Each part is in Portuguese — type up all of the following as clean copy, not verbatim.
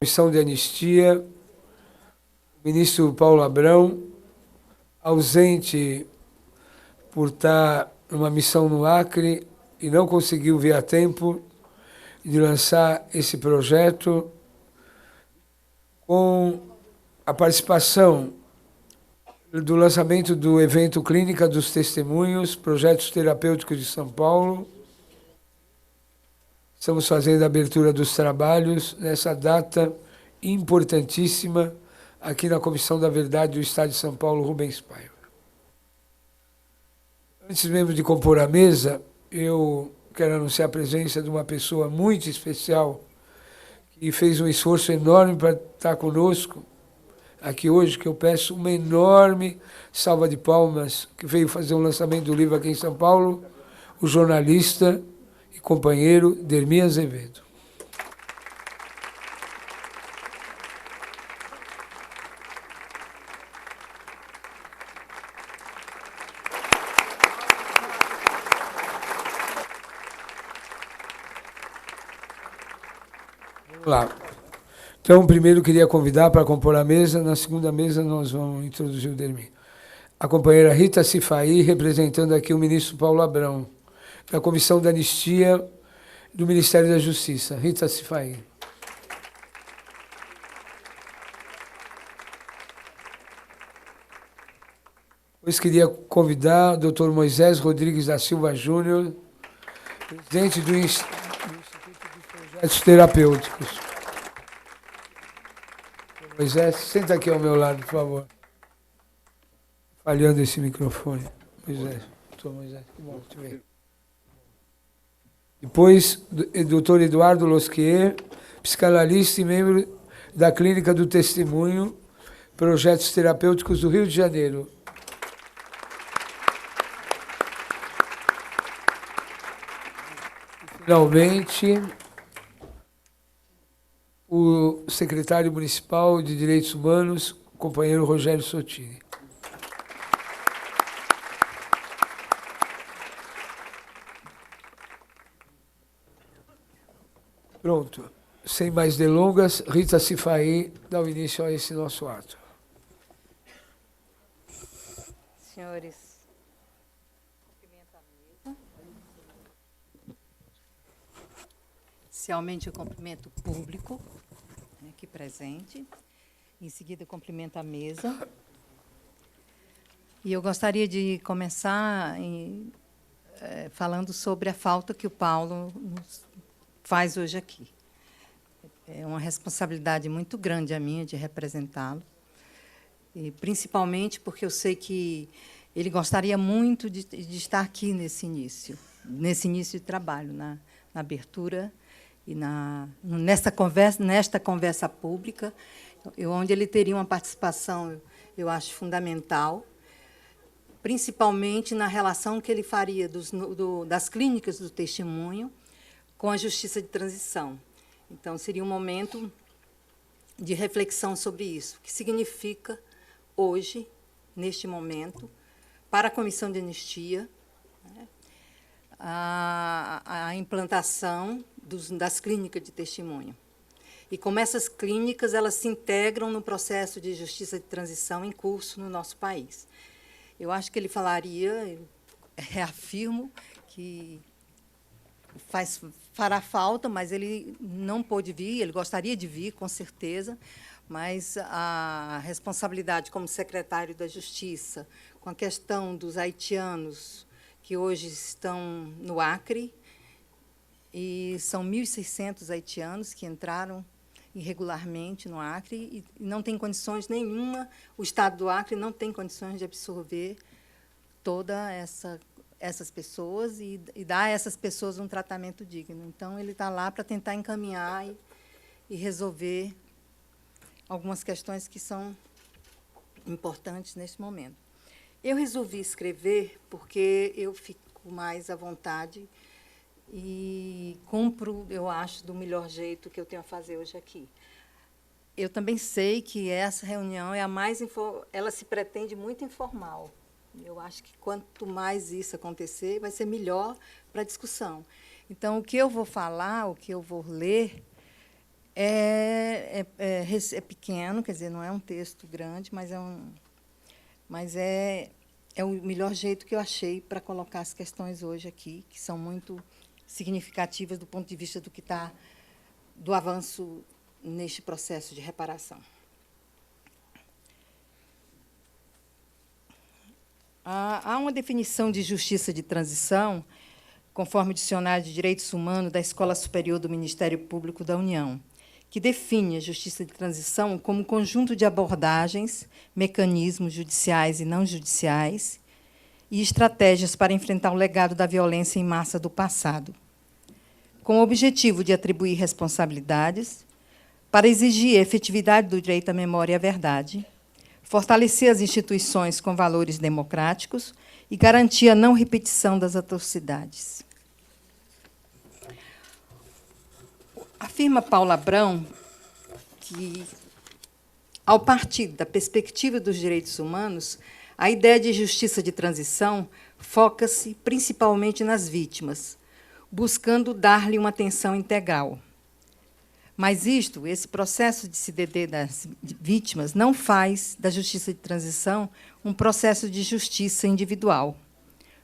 Comissão de Anistia, o ministro Paulo Abrão, ausente por estar numa missão no Acre e não conseguiu vir a tempo de lançar esse projeto, com a participação do lançamento do evento Clínica dos Testemunhos, Projetos Terapêuticos de São Paulo. Estamos fazendo a abertura dos trabalhos nessa data importantíssima aqui na Comissão da Verdade do Estado de São Paulo, Rubens Paiva. Antes mesmo de compor a mesa, eu quero anunciar a presença de uma pessoa muito especial que fez um esforço enorme para estar conosco aqui hoje, que eu peço uma enorme salva de palmas, que veio fazer um lançamento do livro aqui em São Paulo, o jornalista e companheiro Dermi Azevedo. Vamos lá. Então, primeiro queria convidar para compor a mesa. Na segunda mesa nós vamos introduzir o Dermi. A companheira Rita Cifaí, representando aqui o ministro Paulo Abrão, da Comissão da Anistia do Ministério da Justiça. Rita Cifaí. Depois queria convidar o doutor Moisés Rodrigues da Silva Júnior, presidente do Instituto de Projetos Terapêuticos. Moisés, senta aqui ao meu lado, por favor. Falhando esse microfone. Moisés, doutor Moisés, que bom te ver. Depois, doutor Eduardo Losquier, psicanalista e membro da Clínica do Testemunho, Projetos Terapêuticos do Rio de Janeiro. Finalmente, o secretário municipal de Direitos Humanos, o companheiro Rogério Sotini. Pronto. Sem mais delongas, Rita Cifaí dá o início a esse nosso ato. Senhores, cumprimento a mesa. Inicialmente, eu cumprimento o público aqui presente. Em seguida, cumprimento a mesa. E eu gostaria de começar falando sobre a falta que o Paulo nos faz hoje aqui. É uma responsabilidade muito grande a minha de representá-lo, e principalmente porque eu sei que ele gostaria muito de estar aqui nesse início de trabalho, na abertura e nesta conversa pública, onde ele teria uma participação, eu acho, fundamental, principalmente na relação que ele faria das clínicas do testemunho com a justiça de transição. Então, seria um momento de reflexão sobre isso. O que significa, hoje, neste momento, para a Comissão de Anistia, né, a implantação das clínicas de testemunho. E como essas clínicas elas se integram no processo de justiça de transição em curso no nosso país. Eu acho que ele falaria, reafirmo, que fará falta, mas ele não pôde vir, ele gostaria de vir, com certeza, mas a responsabilidade como secretário da Justiça, com a questão dos haitianos que hoje estão no Acre, e são 1.600 haitianos que entraram irregularmente no Acre e não tem condições nenhuma, o Estado do Acre não tem condições de absorver toda essas pessoas e dar a essas pessoas um tratamento digno. Então, ele está lá para tentar encaminhar e resolver algumas questões que são importantes neste momento. Eu resolvi escrever porque eu fico mais à vontade e cumpro, eu acho, do melhor jeito que eu tenho a fazer hoje aqui. Eu também sei que essa reunião é ela se pretende muito informal. Eu acho que quanto mais isso acontecer, vai ser melhor para a discussão. Então, o que eu vou falar, o que eu vou ler, É pequeno, quer dizer, não é um texto grande, mas é o melhor jeito que eu achei para colocar as questões hoje aqui, que são muito significativas do ponto de vista do avanço neste processo de reparação. Há uma definição de justiça de transição, conforme o Dicionário de Direitos Humanos da Escola Superior do Ministério Público da União, que define a justiça de transição como um conjunto de abordagens, mecanismos judiciais e não judiciais e estratégias para enfrentar o legado da violência em massa do passado, com o objetivo de atribuir responsabilidades, para exigir a efetividade do direito à memória e à verdade, fortalecer as instituições com valores democráticos e garantir a não repetição das atrocidades. Afirma Paula Abrão que, ao partir da perspectiva dos direitos humanos, a ideia de justiça de transição foca-se principalmente nas vítimas, buscando dar-lhe uma atenção integral. Mas esse processo de CDD das vítimas não faz da justiça de transição um processo de justiça individual.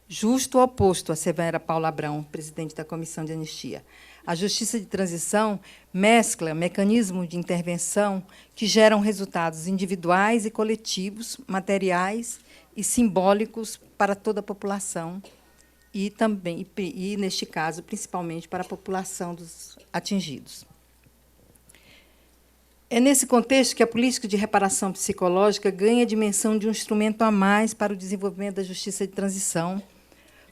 Justo o oposto, assevera Paula Abrão, presidente da Comissão de Anistia. A justiça de transição mescla mecanismos de intervenção que geram resultados individuais e coletivos, materiais e simbólicos para toda a população e, neste caso, principalmente para a população dos atingidos. É nesse contexto que a política de reparação psicológica ganha a dimensão de um instrumento a mais para o desenvolvimento da justiça de transição,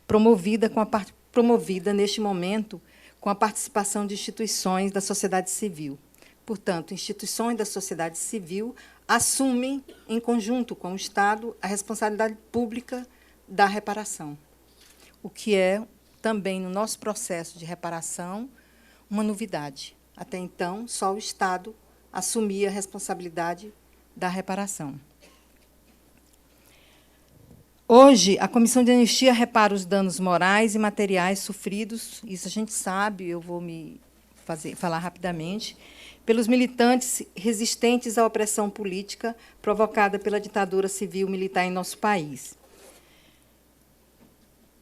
promovida neste momento com a participação de instituições da sociedade civil. Portanto, instituições da sociedade civil assumem, em conjunto com o Estado, a responsabilidade pública da reparação, o que é, também, no nosso processo de reparação, uma novidade. Até então, só o Estado assumia a responsabilidade da reparação. Hoje, a Comissão de Anistia repara os danos morais e materiais sofridos, isso a gente sabe, eu vou falar rapidamente, pelos militantes resistentes à opressão política provocada pela ditadura civil-militar em nosso país.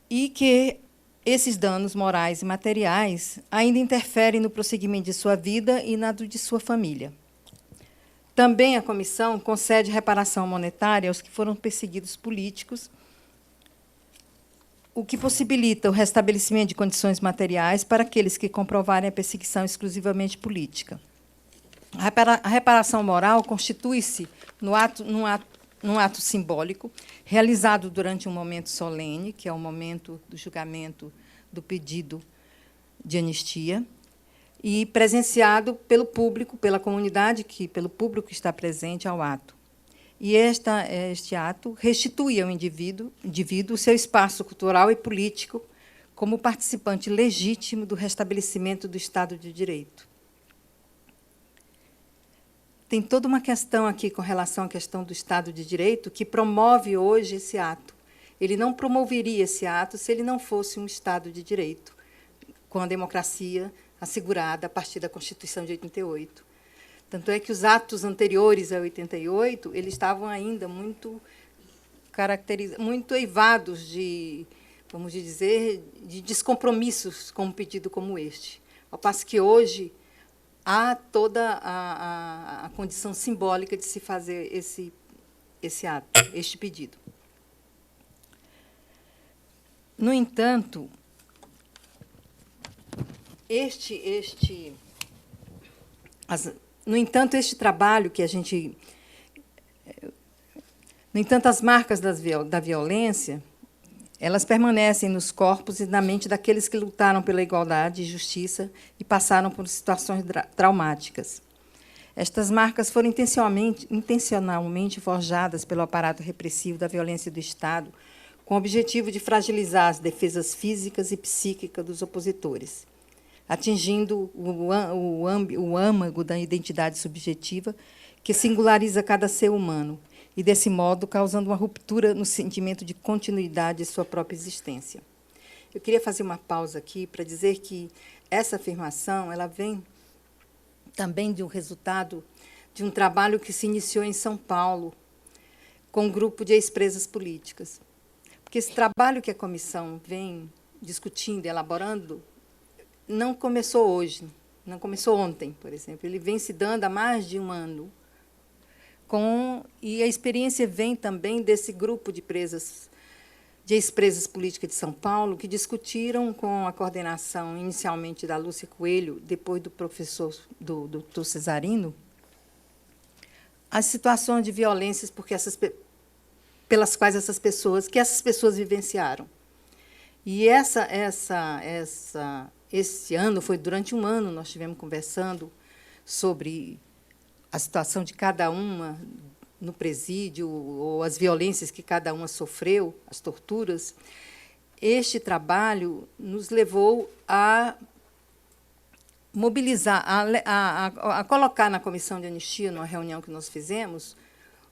E que esses danos morais e materiais ainda interferem no prosseguimento de sua vida e na de sua família. Também a comissão concede reparação monetária aos que foram perseguidos políticos, o que possibilita o restabelecimento de condições materiais para aqueles que comprovarem a perseguição exclusivamente política. A reparação moral constitui-se num ato simbólico, realizado durante um momento solene, que é o momento do julgamento do pedido de anistia, e presenciado pelo público, pela comunidade, pelo público que está presente ao ato. E este ato restitui ao indivíduo o seu espaço cultural e político como participante legítimo do restabelecimento do Estado de Direito. Tem toda uma questão aqui com relação à questão do Estado de Direito que promove hoje esse ato. Ele não promoveria esse ato se ele não fosse um Estado de Direito, com a democracia assegurada a partir da Constituição de 88. Tanto é que os atos anteriores a 88 eles estavam ainda muito eivados de, vamos dizer, de descompromissos com um pedido como este. Ao passo que hoje há toda a condição simbólica de se fazer esse ato, este pedido. No entanto, este trabalho que a gente... No entanto, as marcas da violência, elas permanecem nos corpos e na mente daqueles que lutaram pela igualdade e justiça e passaram por situações traumáticas. Estas marcas foram intencionalmente forjadas pelo aparato repressivo da violência do Estado, com o objetivo de fragilizar as defesas físicas e psíquicas dos opositores, atingindo o âmago da identidade subjetiva que singulariza cada ser humano e, desse modo, causando uma ruptura no sentimento de continuidade de sua própria existência. Eu queria fazer uma pausa aqui para dizer que essa afirmação ela vem também de um resultado de um trabalho que se iniciou em São Paulo, com um grupo de ex-presas políticas. Porque esse trabalho que a comissão vem discutindo e elaborando não começou hoje, não começou ontem, por exemplo. Ele vem se dando há mais de um ano. E a experiência vem também desse grupo de ex-presas políticas de São Paulo, que discutiram com a coordenação, inicialmente, da Lúcia Coelho, depois do professor do Dr. Cesarino, as situações de violências pelas quais essas pessoas vivenciaram. E esse ano, foi durante um ano, nós estivemos conversando sobre a situação de cada uma no presídio, ou as violências que cada uma sofreu, as torturas. Este trabalho nos levou a mobilizar, a colocar na Comissão de Anistia, numa reunião que nós fizemos,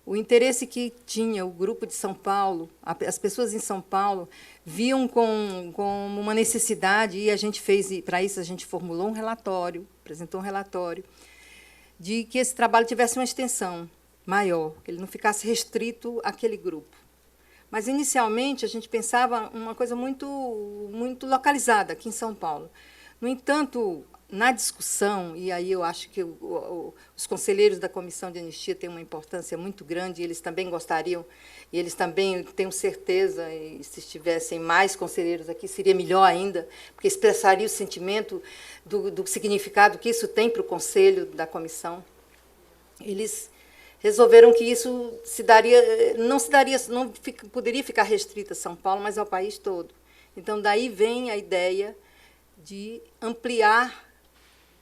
o interesse que tinha o grupo de São Paulo, as pessoas em São Paulo, viam com uma necessidade, e a gente fez, para isso a gente formulou um relatório, apresentou um relatório, de que esse trabalho tivesse uma extensão maior, que ele não ficasse restrito àquele grupo. Mas, inicialmente, a gente pensava uma coisa muito localizada aqui em São Paulo. No entanto, na discussão, e aí eu acho que os conselheiros da Comissão de Anistia têm uma importância muito grande, e eles também gostariam, e eles também, tenho certeza, e se estivessem mais conselheiros aqui, seria melhor ainda, porque expressaria o sentimento do significado que isso tem para o conselho da comissão. Eles resolveram que isso não poderia ficar restrito a São Paulo, mas ao país todo. Então, daí vem a ideia de ampliar,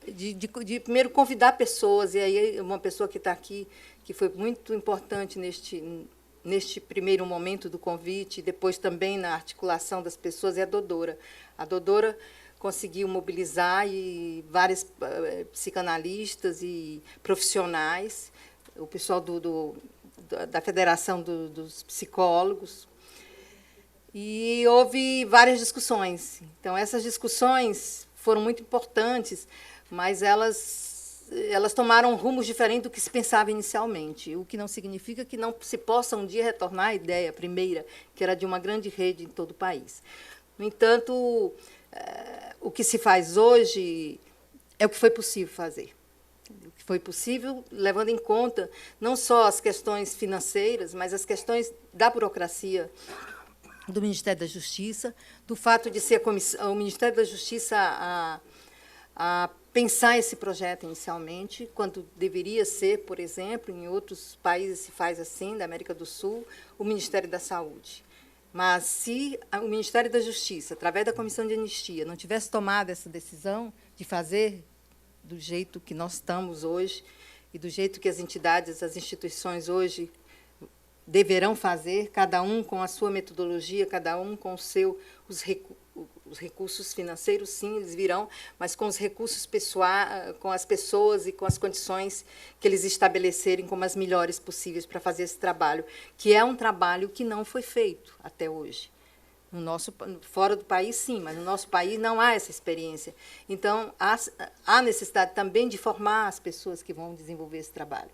de primeiro convidar pessoas, e aí uma pessoa que está aqui, que foi muito importante neste primeiro momento do convite, e depois também na articulação das pessoas, é a Dodora. A Dodora conseguiu mobilizar várias psicanalistas e profissionais, o pessoal da Federação dos Psicólogos, e houve várias discussões. Então, essas discussões foram muito importantes, mas elas tomaram rumos diferentes do que se pensava inicialmente, o que não significa que não se possa um dia retornar à ideia primeira, que era de uma grande rede em todo o país. No entanto, o que se faz hoje é o que foi possível fazer. O que foi possível, levando em conta não só as questões financeiras, mas as questões da burocracia do Ministério da Justiça, do fato de ser o Ministério da Justiça a pensar esse projeto inicialmente, quando deveria ser, por exemplo, em outros países se faz assim, da América do Sul, o Ministério da Saúde. Mas se o Ministério da Justiça, através da Comissão de Anistia, não tivesse tomado essa decisão de fazer do jeito que nós estamos hoje e do jeito que as entidades, as instituições hoje deverão fazer, cada um com a sua metodologia, cada um com os recursos financeiros, sim, eles virão, mas com os recursos pessoais, com as pessoas e com as condições que eles estabelecerem como as melhores possíveis para fazer esse trabalho, que é um trabalho que não foi feito até hoje. Fora do país, sim, mas no nosso país não há essa experiência. Então, há necessidade também de formar as pessoas que vão desenvolver esse trabalho.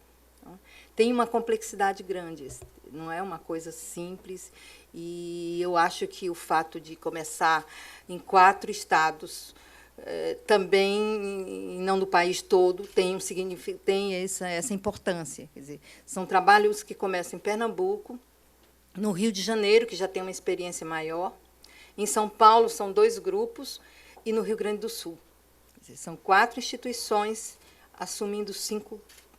Tem uma complexidade grande, não é uma coisa simples, e eu acho que o fato de começar em 4 estados, também, não no país todo, tem essa importância. Quer dizer, são trabalhos que começam em Pernambuco, no Rio de Janeiro, que já tem uma experiência maior, em São Paulo são 2 grupos, e no Rio Grande do Sul. Quer dizer, são 4 instituições assumindo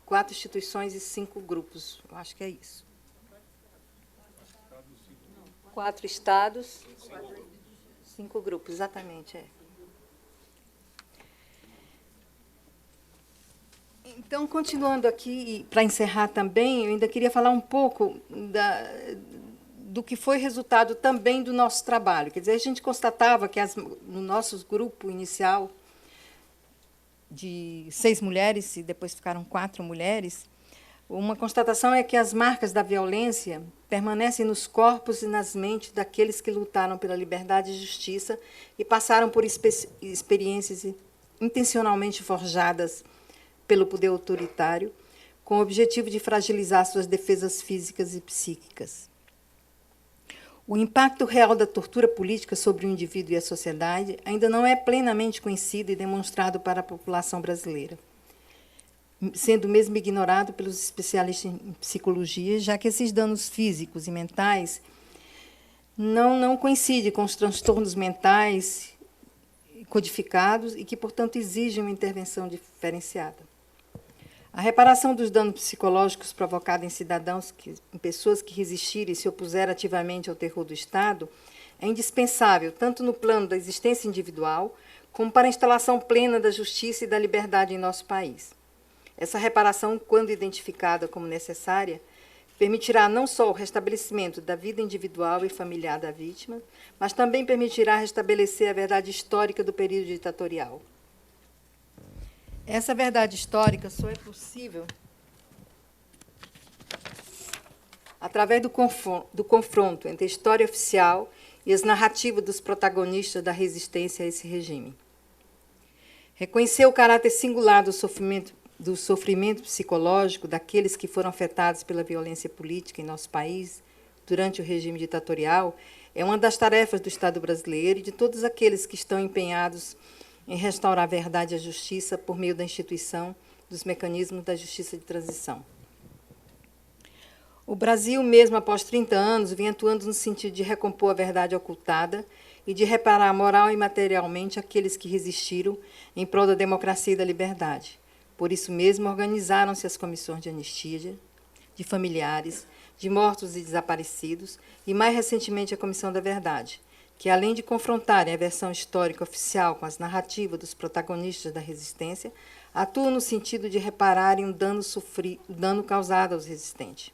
4 instituições e 5 grupos. Eu acho que é isso. 4 estados, 5 grupos, exatamente. Então, continuando aqui, para encerrar também, eu ainda queria falar um pouco do que foi resultado também do nosso trabalho. Quer dizer, a gente constatava que no nosso grupo inicial, de 6 mulheres, e depois ficaram 4 mulheres, uma constatação é que as marcas da violência permanecem nos corpos e nas mentes daqueles que lutaram pela liberdade e justiça e passaram por experiências intencionalmente forjadas pelo poder autoritário, com o objetivo de fragilizar suas defesas físicas e psíquicas. O impacto real da tortura política sobre o indivíduo e a sociedade ainda não é plenamente conhecido e demonstrado para a população brasileira, sendo mesmo ignorado pelos especialistas em psicologia, já que esses danos físicos e mentais não coincidem com os transtornos mentais codificados e que, portanto, exigem uma intervenção diferenciada. A reparação dos danos psicológicos provocados em cidadãos, em pessoas que resistiram e se opuseram ativamente ao terror do Estado, é indispensável, tanto no plano da existência individual, como para a instalação plena da justiça e da liberdade em nosso país. Essa reparação, quando identificada como necessária, permitirá não só o restabelecimento da vida individual e familiar da vítima, mas também permitirá restabelecer a verdade histórica do período ditatorial. Essa verdade histórica só é possível através do confronto entre a história oficial e as narrativas dos protagonistas da resistência a esse regime. Reconhecer o caráter singular do sofrimento psicológico daqueles que foram afetados pela violência política em nosso país durante o regime ditatorial é uma das tarefas do Estado brasileiro e de todos aqueles que estão empenhados em restaurar a verdade e a justiça por meio da instituição dos mecanismos da justiça de transição. O Brasil, mesmo após 30 anos, vem atuando no sentido de recompor a verdade ocultada e de reparar moral e materialmente aqueles que resistiram em prol da democracia e da liberdade. Por isso mesmo, organizaram-se as comissões de anistia, de familiares, de mortos e desaparecidos, e, mais recentemente, a Comissão da Verdade, que, além de confrontarem a versão histórica oficial com as narrativas dos protagonistas da resistência, atuam no sentido de repararem o dano causado aos resistentes.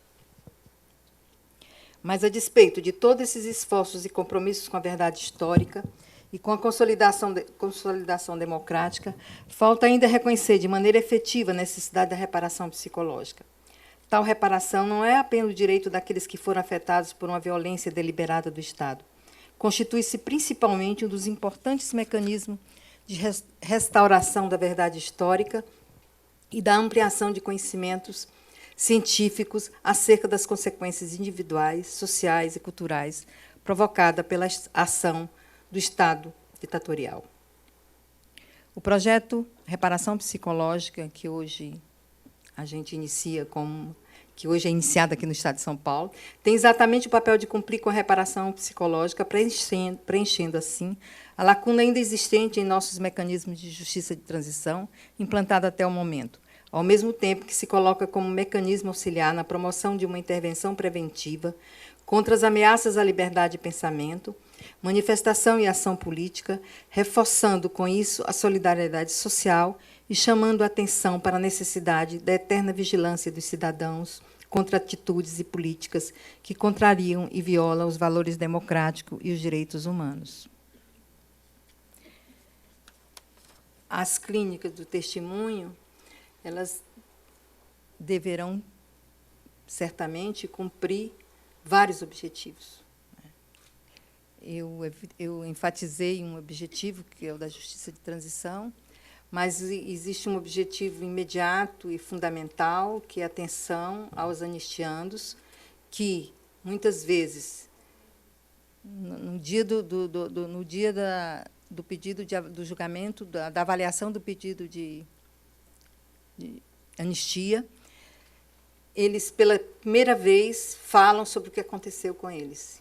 Mas, a despeito de todos esses esforços e compromissos com a verdade histórica e com a consolidação democrática, falta ainda reconhecer de maneira efetiva a necessidade da reparação psicológica. Tal reparação não é apenas o direito daqueles que foram afetados por uma violência deliberada do Estado. Constitui-se principalmente um dos importantes mecanismos de restauração da verdade histórica e da ampliação de conhecimentos científicos acerca das consequências individuais, sociais e culturais provocada pela ação do Estado ditatorial. O projeto Reparação Psicológica, que hoje a gente inicia que hoje é iniciado aqui no Estado de São Paulo, tem exatamente o papel de cumprir com a reparação psicológica, preenchendo assim a lacuna ainda existente em nossos mecanismos de justiça de transição, implantado até o momento, ao mesmo tempo que se coloca como mecanismo auxiliar na promoção de uma intervenção preventiva contra as ameaças à liberdade de pensamento, manifestação e ação política, reforçando com isso a solidariedade social e chamando a atenção para a necessidade da eterna vigilância dos cidadãos contra atitudes e políticas que contrariam e violam os valores democráticos e os direitos humanos. As clínicas do testemunho, elas deverão, certamente, cumprir vários objetivos. Eu enfatizei um objetivo, que é o da justiça de transição, mas existe um objetivo imediato e fundamental, que é a atenção aos anistiandos, que, muitas vezes, no dia do pedido do julgamento, da avaliação do pedido de anistia, eles, pela primeira vez, falam sobre o que aconteceu com eles.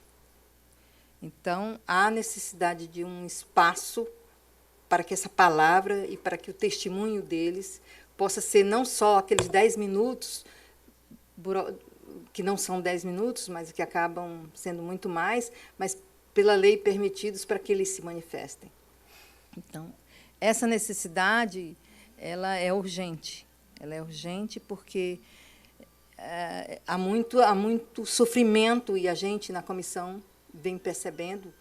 Então, há necessidade de um espaço para que essa palavra e para que o testemunho deles possa ser não só aqueles 10 minutos, que não são 10 minutos, mas que acabam sendo muito mais, mas pela lei permitidos para que eles se manifestem. Então, essa necessidade, ela é urgente. Ela é urgente porque há muito sofrimento, e a gente, na comissão, vem percebendo,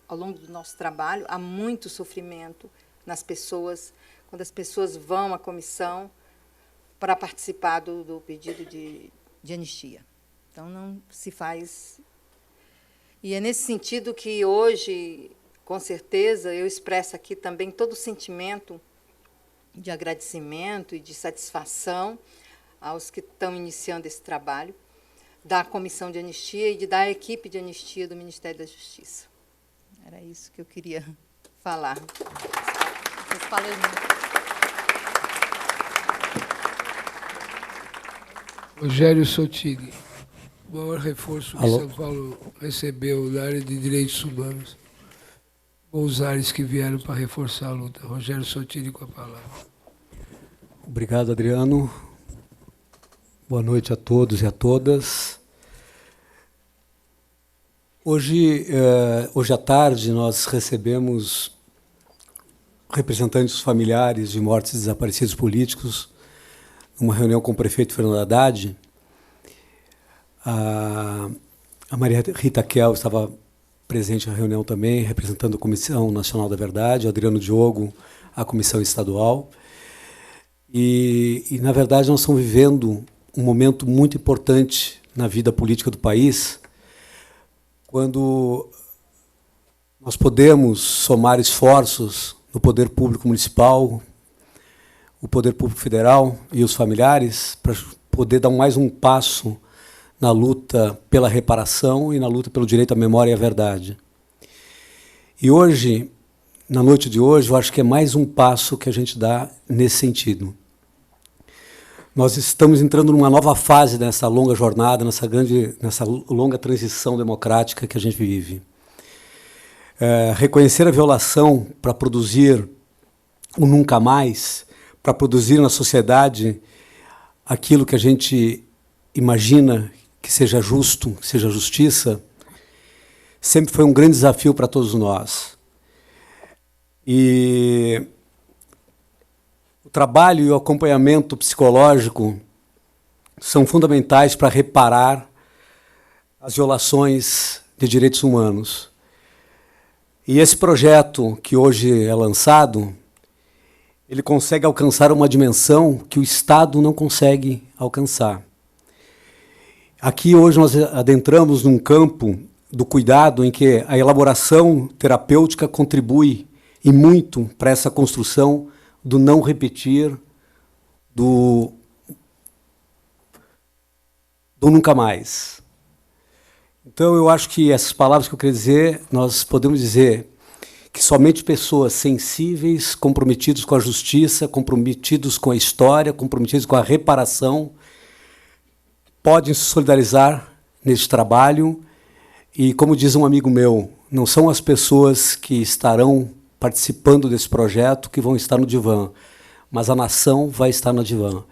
ao longo do nosso trabalho, há muito sofrimento nas pessoas, quando as pessoas vão à comissão para participar do pedido de anistia. Então, não se faz... E é nesse sentido que hoje, com certeza, eu expresso aqui também todo o sentimento de agradecimento e de satisfação aos que estão iniciando esse trabalho, da Comissão de Anistia e da equipe de anistia do Ministério da Justiça. Era isso que eu queria falar. Vocês falam muito. Rogério Sotini, o maior reforço que São Paulo recebeu na área de direitos humanos. Bons ares que vieram para reforçar a luta. Rogério Sotini com a palavra. Obrigado, Adriano. Boa noite a todos e a todas. Hoje à tarde, nós recebemos representantes familiares de mortos e desaparecidos políticos numa reunião com o prefeito Fernando Haddad. A Maria Rita Kel estava presente na reunião também, representando a Comissão Nacional da Verdade, o Adriano Diogo, a Comissão Estadual. E, na verdade, nós estamos vivendo um momento muito importante na vida política do país, quando nós podemos somar esforços no poder público municipal, o poder público federal e os familiares para poder dar mais um passo na luta pela reparação e na luta pelo direito à memória e à verdade. E hoje, na noite de hoje, eu acho que é mais um passo que a gente dá nesse sentido. Nós estamos entrando numa nova fase nessa longa jornada, nessa longa transição democrática que a gente vive. Reconhecer a violação para produzir o nunca mais, para produzir na sociedade aquilo que a gente imagina que seja justo, que seja justiça, sempre foi um grande desafio para todos nós. E o trabalho e o acompanhamento psicológico são fundamentais para reparar as violações de direitos humanos. E esse projeto que hoje é lançado, ele consegue alcançar uma dimensão que o Estado não consegue alcançar. Aqui hoje nós adentramos num campo do cuidado em que a elaboração terapêutica contribui e muito para essa construção do não repetir, do nunca mais. Então, eu acho que essas palavras que eu queria dizer, nós podemos dizer que somente pessoas sensíveis, comprometidos com a justiça, comprometidos com a história, comprometidos com a reparação, podem se solidarizar nesse trabalho. E, como diz um amigo meu, não são as pessoas que estarão participando desse projeto que vão estar no divã, mas a nação vai estar no divã.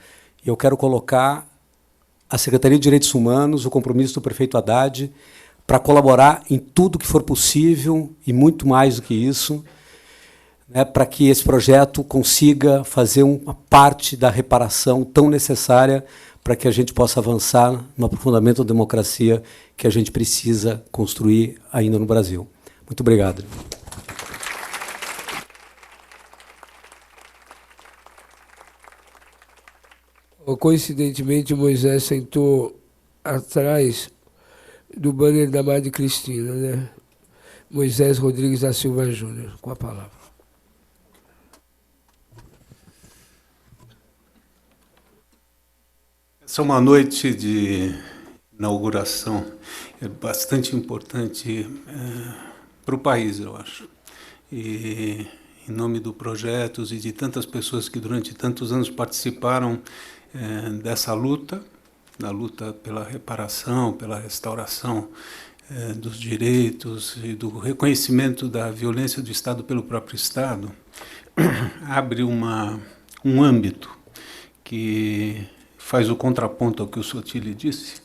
E eu quero colocar a Secretaria de Direitos Humanos, o compromisso do prefeito Haddad, para colaborar em tudo que for possível, e muito mais do que isso, né, para que esse projeto consiga fazer uma parte da reparação tão necessária para que a gente possa avançar no aprofundamento da democracia que a gente precisa construir ainda no Brasil. Muito obrigado. Coincidentemente, Moisés sentou atrás do banner da Madre Cristina, né? Moisés Rodrigues da Silva Júnior, com a palavra. Essa é uma noite de inauguração bastante importante para o país, eu acho. E em nome do projetos e de tantas pessoas que durante tantos anos participaram dessa luta, da luta pela reparação, pela restauração dos direitos e do reconhecimento da violência do Estado pelo próprio Estado, abre um âmbito que faz o contraponto ao que o Sotile disse,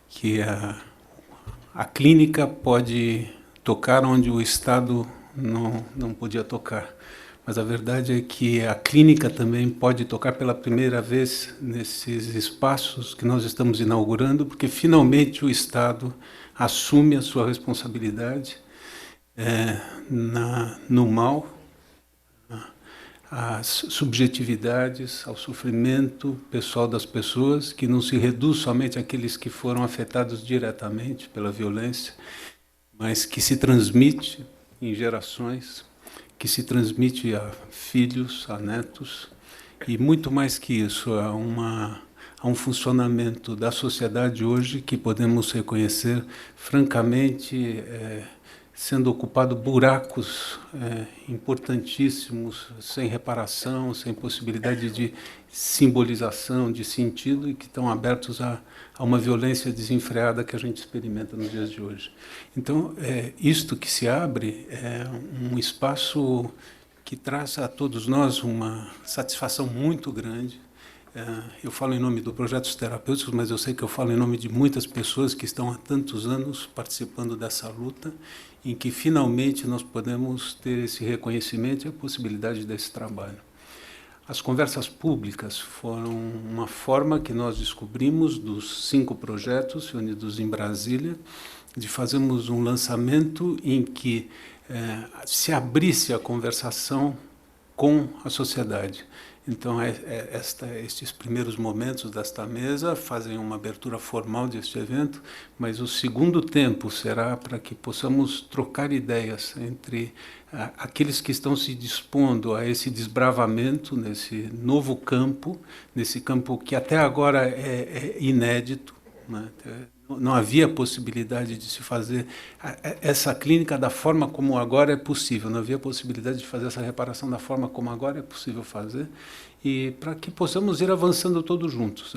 que a clínica pode tocar onde o Estado não podia tocar. Mas a verdade é que a clínica também pode tocar pela primeira vez nesses espaços que nós estamos inaugurando, porque finalmente o Estado assume a sua responsabilidade no mal, às subjetividades, ao sofrimento pessoal das pessoas, que não se reduz somente àqueles que foram afetados diretamente pela violência, mas que se transmite em gerações, que se transmite a filhos, a netos, E muito mais que isso, há um funcionamento da sociedade hoje que podemos reconhecer, francamente, sendo ocupado buracos importantíssimos, sem reparação, sem possibilidade de simbolização, de sentido, e que estão abertos a uma violência desenfreada que a gente experimenta nos dias de hoje. Então, isto que se abre é um espaço que traz a todos nós uma satisfação muito grande. Eu falo em nome do Projetos Terapêuticos, mas eu sei que eu falo em nome de muitas pessoas que estão há tantos anos participando dessa luta, em que finalmente nós podemos ter esse reconhecimento e a possibilidade desse trabalho. As conversas públicas foram uma forma que nós descobrimos dos 5 projetos reunidos em Brasília, de fazermos um lançamento em que se abrisse a conversação com a sociedade. Então, estes primeiros momentos desta mesa fazem uma abertura formal deste evento, mas o segundo tempo será para que possamos trocar ideias entre aqueles que estão se dispondo a esse desbravamento nesse novo campo, nesse campo que até agora é inédito, né? Não havia possibilidade de se fazer essa clínica da forma como agora é possível, não havia possibilidade de fazer essa reparação da forma como agora é possível fazer, e para que possamos ir avançando todos juntos.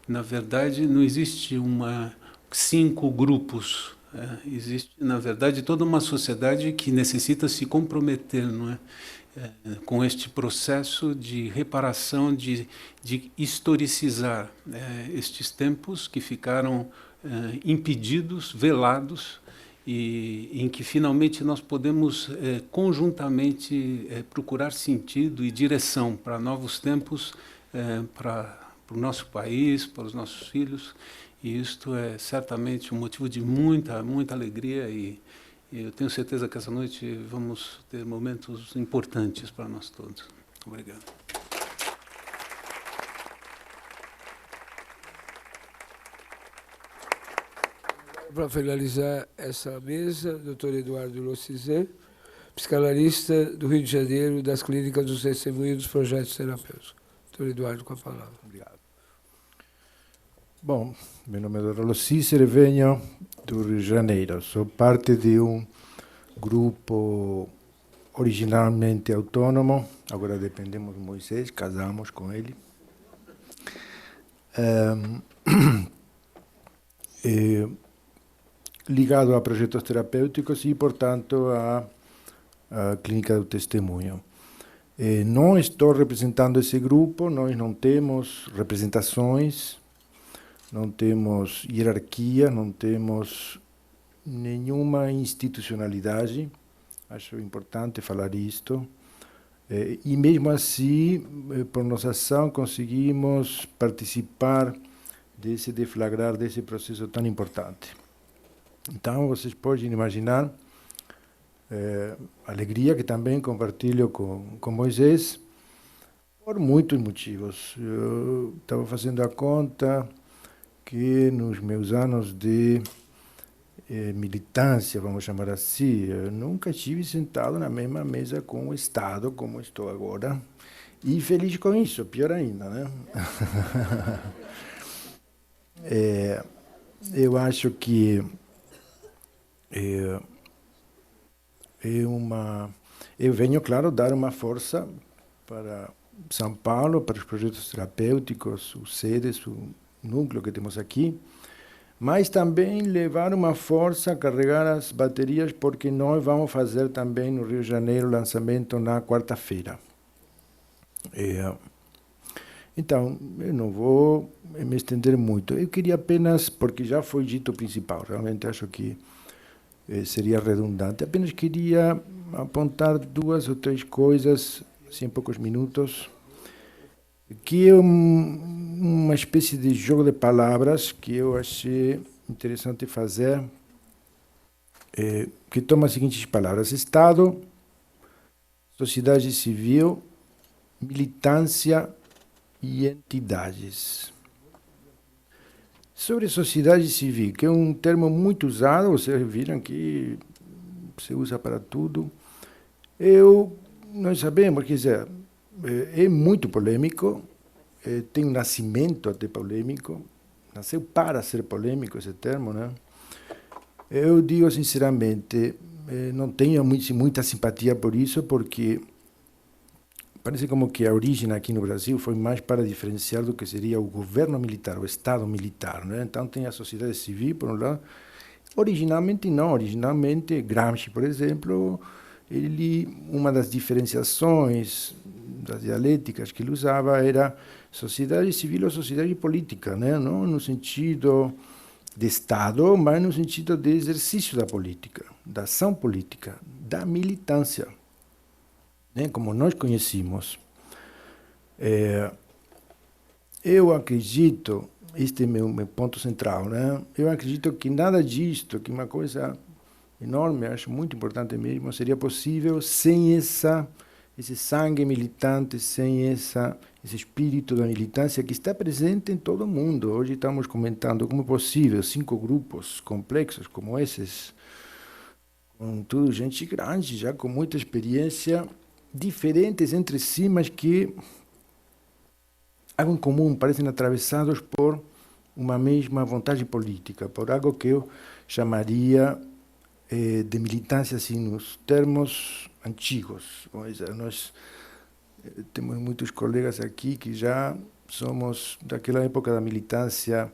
Na verdade, não existe 5 grupos, existe, na verdade, toda uma sociedade que necessita se comprometer, não é? Com este processo de reparação, de historicizar estes tempos que ficaram impedidos, velados, e em que finalmente nós podemos conjuntamente procurar sentido e direção para novos tempos, para o nosso país, para os nossos filhos, e isto é certamente um motivo de muita, muita alegria, e eu tenho certeza que essa noite vamos ter momentos importantes para nós todos. Obrigado. Para finalizar essa mesa, Dr. Eduardo Lossizé, psicanalista do Rio de Janeiro, das Clínicas dos Testemunhos dos Projetos Terapêuticos. Dr. Eduardo, com a palavra. Obrigado. Bom, meu nome é Eduardo Lossizé e venho do Rio de Janeiro. Sou parte de um grupo originalmente autônomo, agora dependemos de Moisés, casamos com ele. Ligado a projetos terapêuticos e, portanto, à Clínica do Testemunho. Não estou representando esse grupo, nós não temos representações, não temos hierarquia, não temos nenhuma institucionalidade, acho importante falar isto. E mesmo assim, por nossa ação, conseguimos participar desse deflagrar desse processo tão importante. Então, vocês podem imaginar a alegria que também compartilho com Moisés, por muitos motivos. Eu estava fazendo a conta que nos meus anos de militância, vamos chamar assim, eu nunca estive sentado na mesma mesa com o Estado como estou agora, e feliz com isso, pior ainda, né? Eu acho que eu venho, claro, dar uma força para São Paulo, para os projetos terapêuticos, os sedes, o núcleo que temos aqui, mas também levar uma força, carregar as baterias, porque nós vamos fazer também no Rio de Janeiro o lançamento na quarta-feira. Então, eu não vou me estender muito. Eu queria apenas, porque já foi dito o principal, realmente acho que seria redundante, apenas queria apontar 2 ou 3 coisas, assim, em poucos minutos, que é uma espécie de jogo de palavras que eu achei interessante fazer, que toma as seguintes palavras: Estado, sociedade civil, militância e entidades. Sobre sociedade civil, que é um termo muito usado, vocês viram que se usa para tudo. Nós sabemos, quer dizer, é muito polêmico, tem um nascimento até polêmico, nasceu para ser polêmico esse termo, né? Eu digo sinceramente, não tenho muita simpatia por isso, porque parece como que a origem aqui no Brasil foi mais para diferenciar do que seria o governo militar, o Estado militar, né? Então tem a sociedade civil, por um lado. Originalmente não, originalmente Gramsci, por exemplo, uma das diferenciações das dialéticas que ele usava era sociedade civil ou sociedade política, né? Não no sentido de Estado, mas no sentido de exercício da política, da ação política, da militância, né? Como nós conhecemos. Eu acredito, este é meu ponto central, né? Eu acredito que nada disto, que uma coisa enorme, acho muito importante mesmo, seria possível sem esse sangue militante, sem esse espírito da militância que está presente em todo mundo. Hoje estamos comentando como é possível 5 grupos complexos como esses, com tudo gente grande, já com muita experiência, diferentes entre si, mas que algo em comum, parecem atravessados por uma mesma vontade política, por algo que eu chamaria de militância, assim, nos termos antigos. Nós temos muitos colegas aqui que já somos daquela época da militância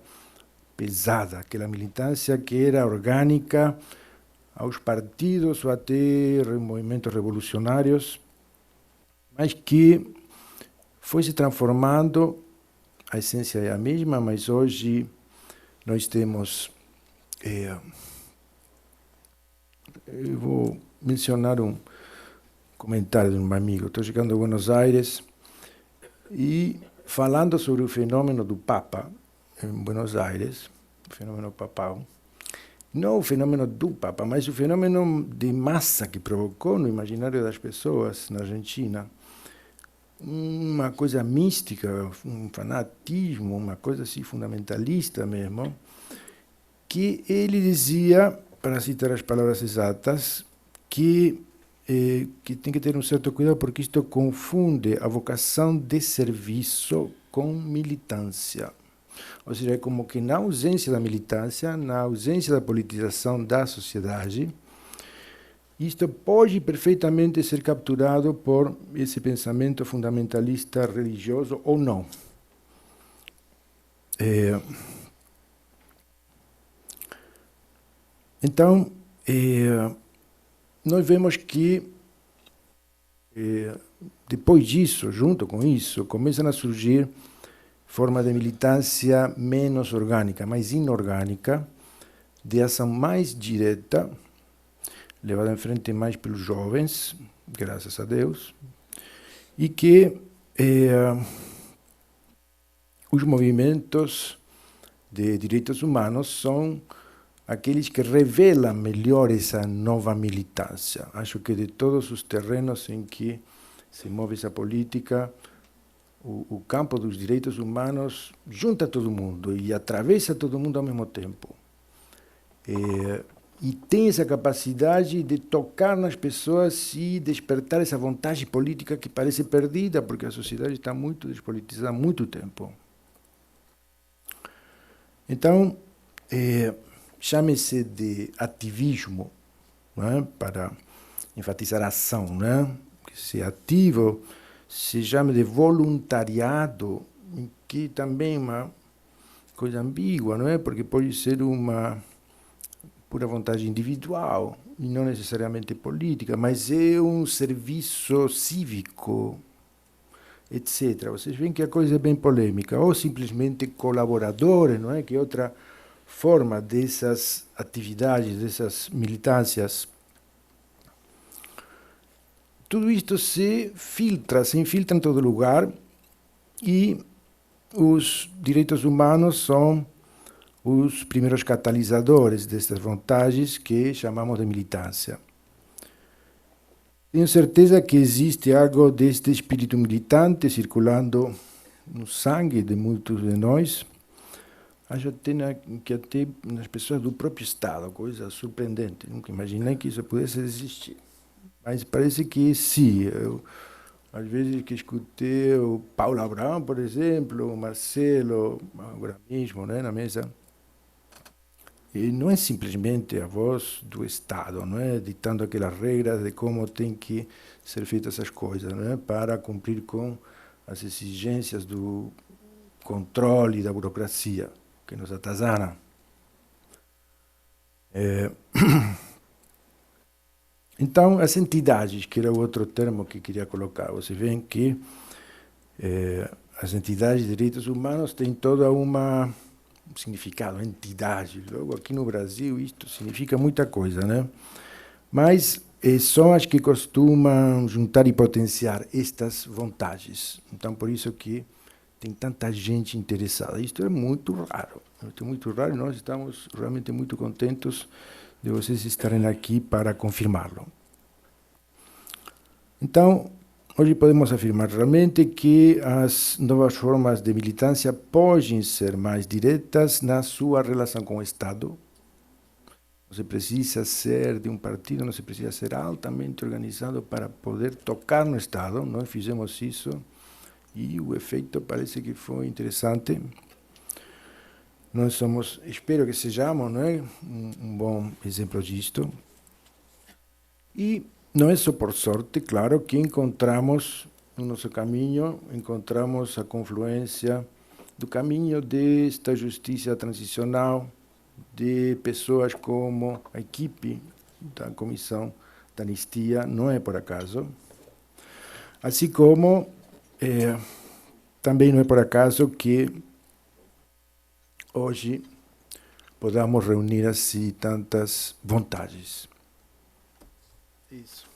pesada, aquela militância que era orgânica aos partidos ou até movimentos revolucionários, mas que foi se transformando, a essência é a mesma, mas hoje nós temos... eu vou mencionar um comentário de um amigo. Estou chegando a Buenos Aires e falando sobre o fenômeno do Papa em Buenos Aires, o fenômeno papal, não o fenômeno do Papa, mas o fenômeno de massa que provocou no imaginário das pessoas na Argentina, uma coisa mística, um fanatismo, uma coisa assim fundamentalista mesmo, que ele dizia, para citar as palavras exatas, que tem que ter um certo cuidado porque isto confunde a vocação de serviço com militância. Ou seja, é como que na ausência da militância, na ausência da politização da sociedade, isto pode perfeitamente ser capturado por esse pensamento fundamentalista religioso ou não. Então, nós vemos que, depois disso, junto com isso, começam a surgir formas de militância menos orgânica, mais inorgânica, de ação mais direta, levada em frente mais pelos jovens, graças a Deus, e que os movimentos de direitos humanos são aqueles que revelam melhor essa nova militância. Acho que de todos os terrenos em que se move essa política, o campo dos direitos humanos junta todo mundo e atravessa todo mundo ao mesmo tempo. E tem essa capacidade de tocar nas pessoas e despertar essa vontade política que parece perdida, porque a sociedade está muito despolitizada há muito tempo. Então, chame-se de ativismo, né, para enfatizar a ação, né, que se é ativo, se chama de voluntariado, que também é uma coisa ambígua, não é? Porque pode ser uma pura vontade individual, e não necessariamente política, mas é um serviço cívico, etc. Vocês veem que a coisa é bem polêmica, ou simplesmente colaboradores, não é? Que é outra forma dessas atividades, dessas militâncias. Tudo isto se infiltra em todo lugar, e os direitos humanos são os primeiros catalisadores dessas vontades que chamamos de militância. Tenho certeza que existe algo deste espírito militante circulando no sangue de muitos de nós. Acho que até nas pessoas do próprio Estado, coisa surpreendente. Nunca imaginei que isso pudesse existir. Mas parece que sim. às vezes que escutei o Paulo Abrão, por exemplo, o Marcelo, agora mesmo, né, na mesa, e não é simplesmente a voz do Estado, não é, ditando aquelas regras de como tem que ser feitas essas coisas, não é, para cumprir com as exigências do controle da burocracia, que nos atazana. Então, as entidades, que era o outro termo que queria colocar, você vê que as entidades de direitos humanos têm toda um significado, entidade. Logo, aqui no Brasil, isto significa muita coisa, né? Mas são as que costumam juntar e potenciar estas vontades. Então, por isso que tem tanta gente interessada. Isto é muito raro. Isto é muito raro e nós estamos realmente muito contentes de vocês estarem aqui para confirmá-lo. Então, hoje podemos afirmar realmente que as novas formas de militância podem ser mais diretas na sua relação com o Estado. Não se precisa ser de um partido, não se precisa ser altamente organizado para poder tocar no Estado. Nós fizemos isso e o efeito parece que foi interessante. Nós somos, espero que sejamos, não é, um bom exemplo disto. E não é só por sorte, claro, que encontramos no nosso caminho, encontramos a confluência do caminho desta justiça transicional, de pessoas como a equipe da Comissão da Anistia, não é por acaso. Assim como também não é por acaso que hoje podamos reunir assim tantas vontades. Isso.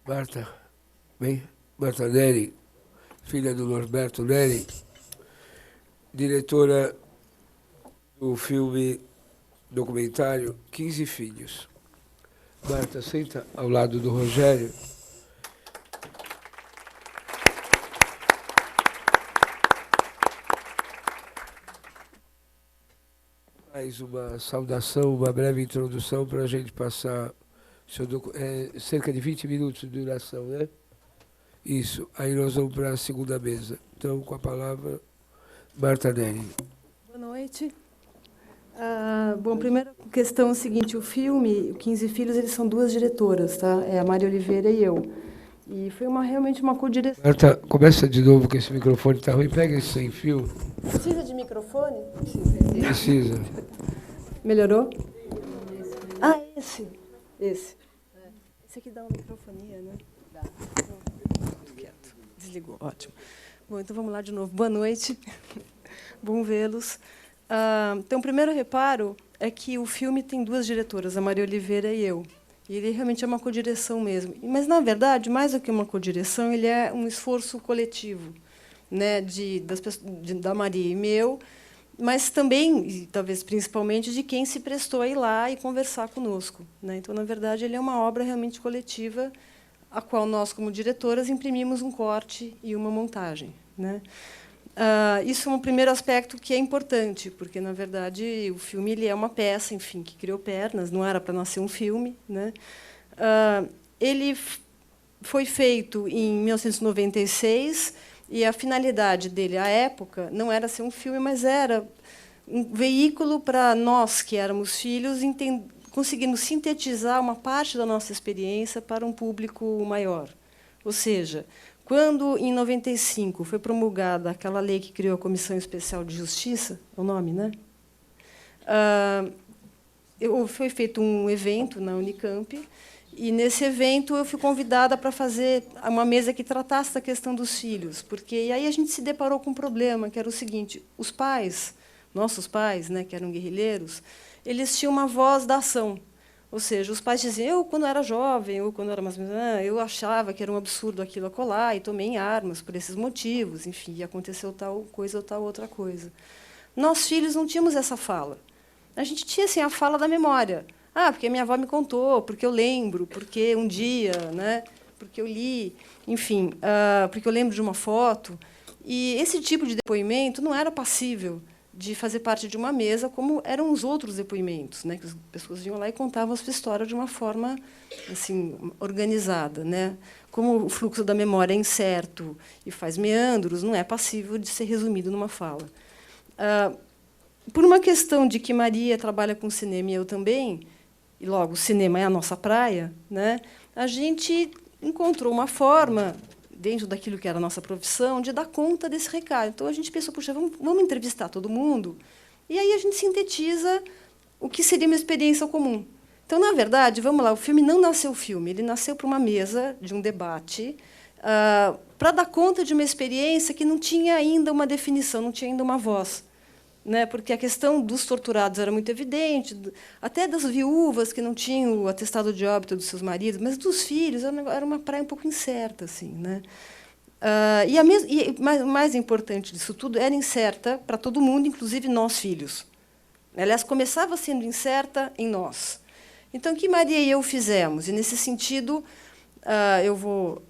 Marta, bem, Marta Neri, filha do Norberto Neri, diretora do filme documentário 15 Filhos. Marta, senta ao lado do Rogério. Mais uma saudação, uma breve introdução para a gente passar cerca de 20 minutos de duração, né? Isso. Aí nós vamos para a segunda mesa. Então, com a palavra, Marta Neri. Boa noite. Bom, primeira questão é o seguinte, o filme, o 15 Filhos, eles são duas diretoras, tá? É a Maria Oliveira e eu. E foi realmente uma co-direção. Marta, começa de novo, que esse microfone está ruim. Pega esse sem fio. Precisa de microfone? Precisa. Melhorou? Ah, esse. Esse aqui dá uma microfonia, né? Dá. Muito quieto. Desligou, ótimo. Bom, então vamos lá de novo. Boa noite. Bom vê-los. Então, o primeiro reparo é que o filme tem duas diretoras, a Maria Oliveira e eu. E ele realmente é uma codireção mesmo. Mas, na verdade, mais do que uma codireção, ele é um esforço coletivo, né, da Maria e meu, mas também, e talvez principalmente, de quem se prestou a ir lá e conversar conosco, né? Então, na verdade, ele é uma obra realmente coletiva, a qual nós, como diretoras, imprimimos um corte e uma montagem, né? Isso é um primeiro aspecto que é importante, porque, na verdade, o filme ele é uma peça, enfim, que criou pernas, não era para nascer um filme, né? Ele foi feito em 1996, e a finalidade dele, à época, não era ser um filme, mas era um veículo para nós, que éramos filhos, conseguirmos sintetizar uma parte da nossa experiência para um público maior. Ou seja, quando, em 95, foi promulgada aquela lei que criou a Comissão Especial de Justiça, é o nome, né? Foi feito um evento na Unicamp, e, nesse evento, eu fui convidada para fazer uma mesa que tratasse da questão dos filhos, porque aí a gente se deparou com um problema, que era o seguinte: os pais, nossos pais, né, que eram guerrilheiros, eles tinham uma voz da ação. Ou seja, os pais diziam, eu, quando era jovem, ou quando era mais eu achava que era um absurdo aquilo acolá, e tomei em armas por esses motivos, enfim, e aconteceu tal coisa ou tal outra coisa. Nós, filhos, não tínhamos essa fala. A gente tinha assim, a fala da memória. Porque minha avó me contou, porque eu lembro, porque um dia, né, porque eu li, enfim, porque eu lembro de uma foto. E esse tipo de depoimento não era passível de fazer parte de uma mesa, como eram os outros depoimentos, né, que as pessoas iam lá e contavam a sua história de uma forma assim organizada, né? Como o fluxo da memória é incerto e faz meandros, não é passível de ser resumido numa fala. Por uma questão de que Maria trabalha com cinema e eu também, e logo o cinema é a nossa praia, né, a gente encontrou uma forma, dentro daquilo que era a nossa profissão, de dar conta desse recado. Então, a gente pensou, puxa, vamos entrevistar todo mundo, e aí a gente sintetiza o que seria uma experiência comum. Então, na verdade, vamos lá, o filme não nasceu filme, ele nasceu para uma mesa de um debate, para dar conta de uma experiência que não tinha ainda uma definição, não tinha ainda uma voz. Né, porque a questão dos torturados era muito evidente, até das viúvas que não tinham o atestado de óbito dos seus maridos, mas dos filhos era uma praia um pouco incerta, assim, né? E mais importante disso tudo, era incerta para todo mundo, inclusive nós filhos. Aliás, começava sendo incerta em nós. Então, o que Maria e eu fizemos? E nesse sentido, eu vou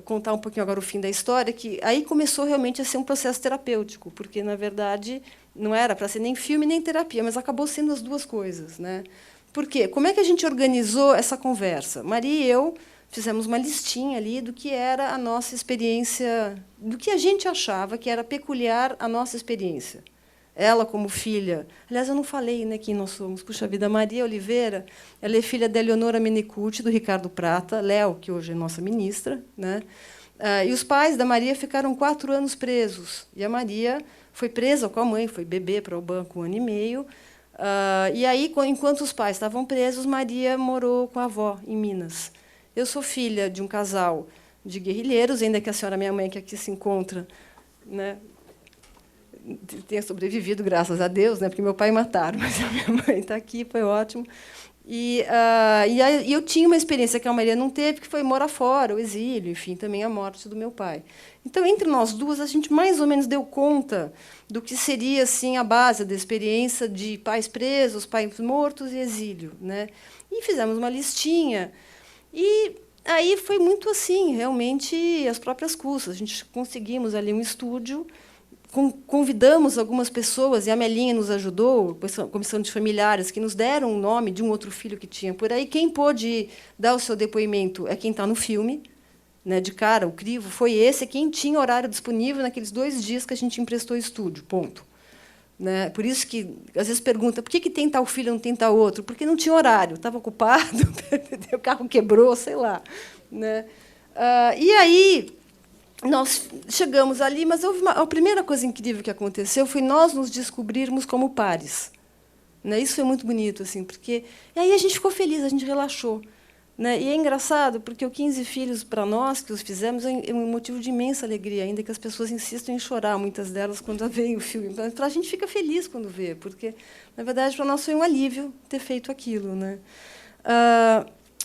contar um pouquinho agora o fim da história, que aí começou realmente a ser um processo terapêutico, porque na verdade não era para ser nem filme nem terapia, mas acabou sendo as duas coisas, né? Por quê? Como é que a gente organizou essa conversa? Maria e eu fizemos uma listinha ali do que era a nossa experiência, do que a gente achava que era peculiar à nossa experiência. Ela, como filha... Aliás, eu não falei, né, quem nós somos. Puxa vida, Maria Oliveira, ela é filha da Eleonora Menecute, do Ricardo Prata, Léo, que hoje é nossa ministra, né? E os pais da Maria ficaram 4 anos presos. E a Maria foi presa com a mãe, foi bebê para o banco 1 ano e meio. E aí, enquanto os pais estavam presos, Maria morou com a avó, em Minas. Eu sou filha de um casal de guerrilheiros, ainda que a senhora, minha mãe, que aqui se encontra, né, tenha sobrevivido, graças a Deus, né, porque meu pai mataram, mas a minha mãe está aqui, foi ótimo. E eu tinha uma experiência que a Maria não teve, que foi morar fora, o exílio, enfim, também a morte do meu pai. Então, entre nós duas, a gente mais ou menos deu conta do que seria assim a base da experiência de pais presos, pais mortos e exílio, né? E fizemos uma listinha. E aí foi muito assim, realmente, às próprias custas. A gente conseguimos ali um estúdio, convidamos algumas pessoas, e a Melinha nos ajudou, a comissão de familiares, que nos deram o nome de um outro filho que tinha por aí. Quem pôde dar o seu depoimento é quem está no filme, né, de cara, o crivo foi esse, quem tinha horário disponível naqueles 2 dias que a gente emprestou o estúdio, ponto. Né? Por isso que, às vezes, pergunta por que tem tal filho e não tem tal outro? Porque não tinha horário, estava ocupado, o carro quebrou, sei lá. Né? E aí... nós chegamos ali, mas a primeira coisa incrível que aconteceu foi nós nos descobrirmos como pares. Né? Isso foi muito bonito, assim, porque... E aí a gente ficou feliz, a gente relaxou. Né? E é engraçado, porque o 15 Filhos, para nós, que os fizemos, é um motivo de imensa alegria, ainda que as pessoas insistam em chorar, muitas delas, quando veem o filme. Para a gente fica feliz quando vê, porque, na verdade, para nós foi um alívio ter feito aquilo. Né?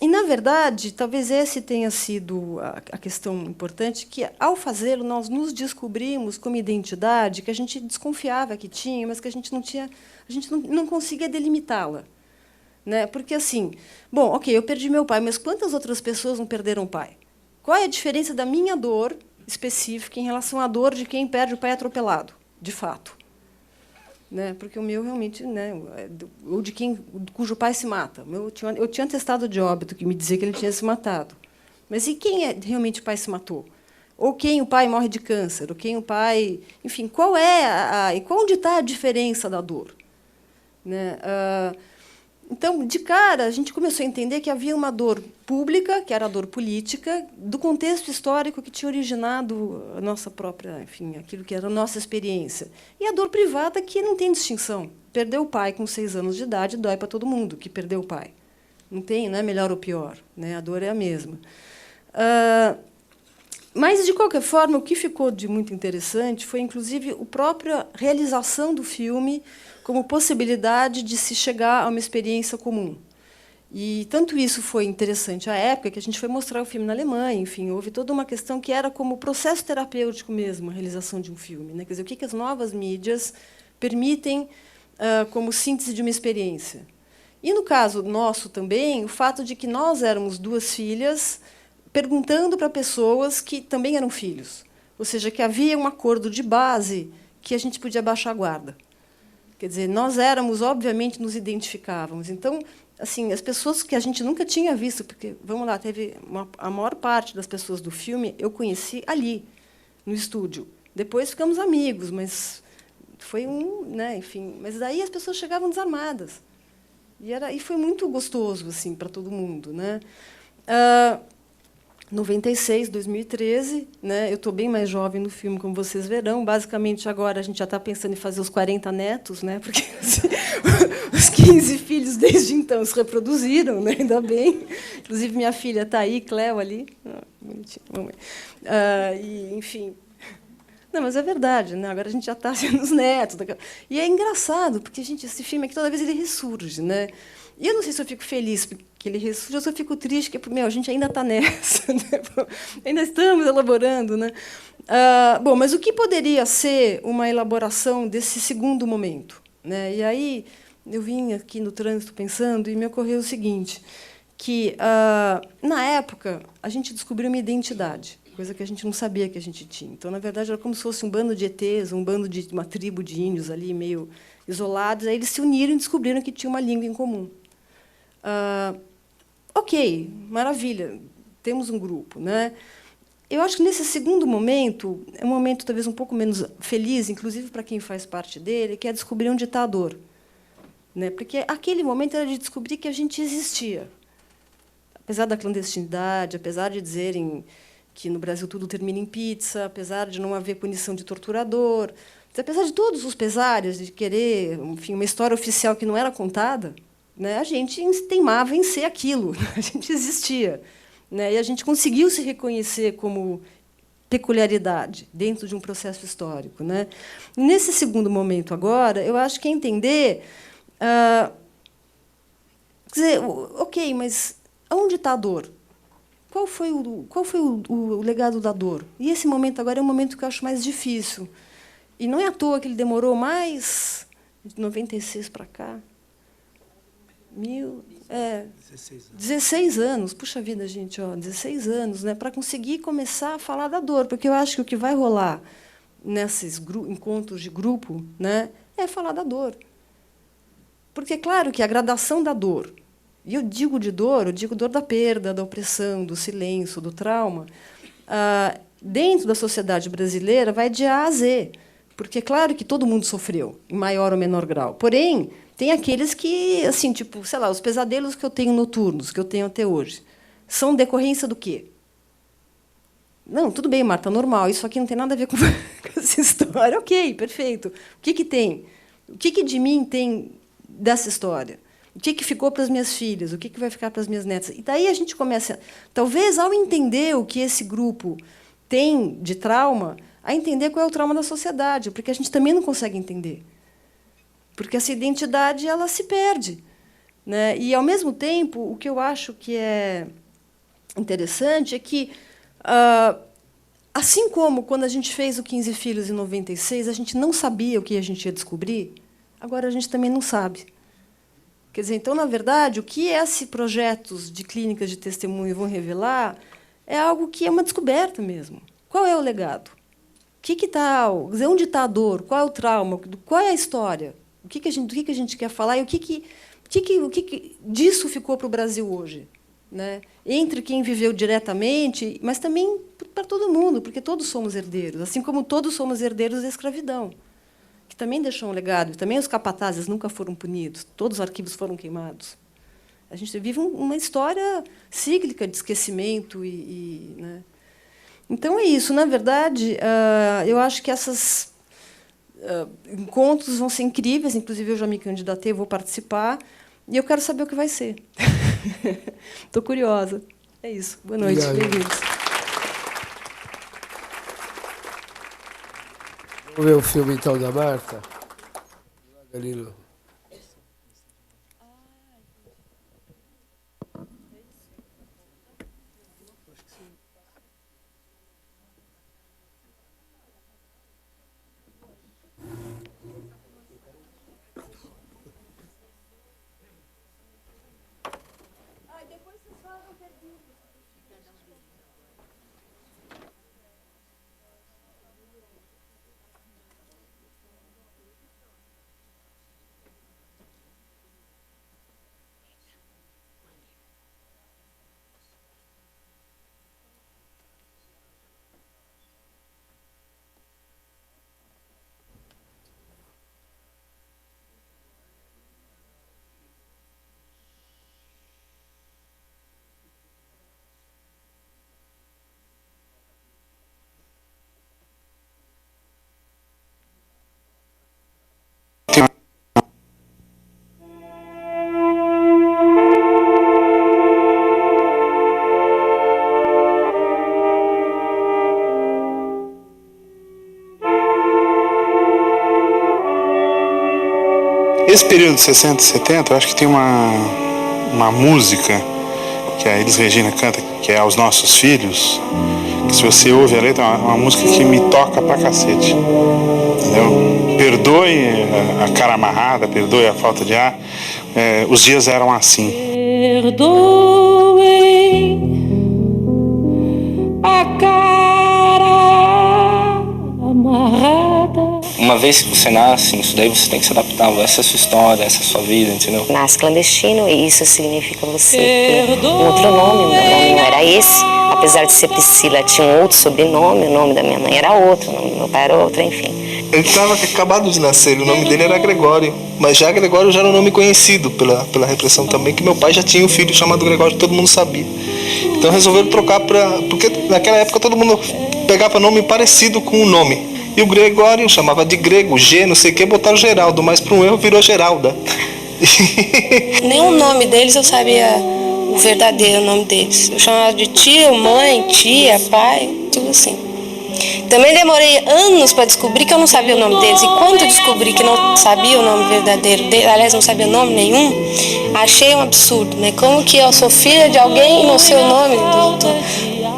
E, na verdade, talvez esse tenha sido a questão importante, que, ao fazê-lo, nós nos descobrimos como identidade que a gente desconfiava que tinha, mas que a gente não conseguia delimitá-la. Né? Porque, assim, bom, ok, eu perdi meu pai, mas quantas outras pessoas não perderam o pai? Qual é a diferença da minha dor específica em relação à dor de quem perde o pai atropelado, de fato? Né? Porque o meu realmente, né, ou de quem cujo pai se mata. Eu tinha atestado de óbito que me dizia que ele tinha se matado. Mas e quem realmente o pai se matou? Ou quem o pai morre de câncer? Ou quem o pai... Enfim, qual é onde está a diferença da dor? Né? Então, de cara, a gente começou a entender que havia uma dor pública, que era a dor política, do contexto histórico que tinha originado a nossa própria, enfim, aquilo que era a nossa experiência. E a dor privada, que não tem distinção. Perder o pai com 6 anos de idade dói para todo mundo que perdeu o pai. Não é melhor ou pior, né? A dor é a mesma. Mas, de qualquer forma, o que ficou de muito interessante foi, inclusive, a própria realização do filme como possibilidade de se chegar a uma experiência comum. E tanto isso foi interessante à época, que a gente foi mostrar o filme na Alemanha, enfim, houve toda uma questão que era como processo terapêutico mesmo, a realização de um filme. Né? Quer dizer, o que as novas mídias permitem como síntese de uma experiência. E, no caso nosso também, o fato de que nós éramos 2 filhas perguntando para pessoas que também eram filhos. Ou seja, que havia um acordo de base que a gente podia baixar a guarda. Quer dizer, nós éramos, obviamente, nos identificávamos. Então, assim, as pessoas que a gente nunca tinha visto, porque, vamos lá, a maior parte das pessoas do filme eu conheci ali, no estúdio. Depois ficamos amigos, mas foi né, enfim. Mas daí as pessoas chegavam desarmadas. E foi muito gostoso, assim, para todo mundo, né? 96, 2013, né? Eu estou bem mais jovem no filme, como vocês verão. Basicamente, agora a gente já está pensando em fazer os 40 netos, né? Porque assim, os 15 filhos desde então se reproduziram, né? Ainda bem. Inclusive, minha filha está aí, Cleo, ali. Bonitinho. Vamos ver. E, enfim. Não, mas é verdade, né? Agora a gente já está sendo os netos. E é engraçado, porque esse filme aqui, toda vez ele ressurge, né? E eu não sei se eu fico feliz porque ele ressurge, ou se eu fico triste, porque a gente ainda está nessa, né? Ainda estamos elaborando. Né? Bom, mas o que poderia ser uma elaboração desse segundo momento? Né? E aí eu vim aqui no trânsito pensando e me ocorreu o seguinte, que, na época, a gente descobriu uma identidade, coisa que a gente não sabia que a gente tinha. Então, na verdade, era como se fosse um bando de ETs, uma tribo de índios ali, meio isolados. Aí eles se uniram e descobriram que tinha uma língua em comum. Ok, maravilha, temos um grupo. Né? Eu acho que, nesse segundo momento, é um momento talvez um pouco menos feliz, inclusive para quem faz parte dele, que é descobrir um ditador. Né? Porque aquele momento era de descobrir que a gente existia. Apesar da clandestinidade, apesar de dizerem que no Brasil tudo termina em pizza, apesar de não haver punição de torturador, apesar de todos os pesares, de querer, enfim, uma história oficial que não era contada, né, a gente teimava em ser aquilo, a gente existia. Né, e a gente conseguiu se reconhecer como peculiaridade dentro de um processo histórico. Né. Nesse segundo momento, agora, eu acho que é entender... quer dizer, ok, mas onde está a dor? Qual foi o legado da dor? E esse momento agora é um momento que eu acho mais difícil. E não é à toa que ele demorou mais de 96 para cá. 16 anos. Puxa vida, gente, 16 anos, né, para conseguir começar a falar da dor. Porque eu acho que o que vai rolar nesses encontros de grupo, né, é falar da dor. Porque é claro que a gradação da dor, e eu digo dor da perda, da opressão, do silêncio, do trauma, dentro da sociedade brasileira vai de A a Z. Porque é claro que todo mundo sofreu, em maior ou menor grau. Porém, tem aqueles que, assim, tipo, sei lá, os pesadelos que eu tenho noturnos, que eu tenho até hoje, são decorrência do quê? Não, tudo bem, Marta, normal, isso aqui não tem nada a ver com essa história. Ok, perfeito. O que tem? O que de mim tem dessa história? O que ficou para as minhas filhas? O que vai ficar para as minhas netas? E daí a gente começa, talvez, ao entender o que esse grupo tem de trauma, a entender qual é o trauma da sociedade, porque a gente também não consegue entender. Porque essa identidade ela se perde. Né? E, ao mesmo tempo, o que eu acho que é interessante é que, assim como quando a gente fez o 15 Filhos em 96, a gente não sabia o que a gente ia descobrir, agora a gente também não sabe. Quer dizer, então, na verdade, o que esses projetos de clínicas de testemunho vão revelar é algo que é uma descoberta mesmo. Qual é o legado? O que está? Onde está a dor? Qual é o trauma? Qual é a história? Do que a gente quer falar e o que disso ficou para o Brasil hoje? Né? Entre quem viveu diretamente, mas também para todo mundo, porque todos somos herdeiros, assim como todos somos herdeiros da escravidão, que também deixou um legado, também os capatazes nunca foram punidos, todos os arquivos foram queimados. A gente vive uma história cíclica de esquecimento né? Então é isso. Na verdade, eu acho que esses encontros vão ser incríveis. Inclusive, eu já me candidatei, vou participar. E eu quero saber o que vai ser. Estou curiosa. É isso. Boa noite. Bem-vindos. Vamos ver o filme, então, da Marta? Danilo. Nesse período de 60 e 70, eu acho que tem uma música que a Elis Regina canta, que é Aos Nossos Filhos, que se você ouve a letra, é uma música que me toca pra cacete. Entendeu? Perdoe a cara amarrada, perdoe a falta de ar, os dias eram assim. Perdoem a cara amarrada. Uma vez que você nasce, isso daí você tem que se adaptar. Essa é a sua história, essa é a sua vida, entendeu? Nasce clandestino e isso significa você ter um outro nome. Meu nome não era esse. Apesar de ser Priscila, tinha um outro sobrenome. O nome da minha mãe era outro, o nome do meu pai era outro, enfim. Ele estava acabado de nascer, o nome dele era Gregório. Mas já Gregório já era um nome conhecido pela repressão também, que meu pai já tinha um filho chamado Gregório, todo mundo sabia. Então resolveram trocar porque naquela época todo mundo pegava nome parecido com o nome. E o Gregório chamava de grego, G, não sei o que, botaram Geraldo, mas por um erro virou Geralda. Nem o nome deles eu sabia o verdadeiro nome deles. Eu chamava de tio, mãe, tia, pai, tudo assim. Também demorei anos para descobrir que eu não sabia o nome deles. E quando eu descobri que não sabia o nome verdadeiro deles, aliás, não sabia nome nenhum, achei um absurdo, né? Como que eu sou filha de alguém e não sei o nome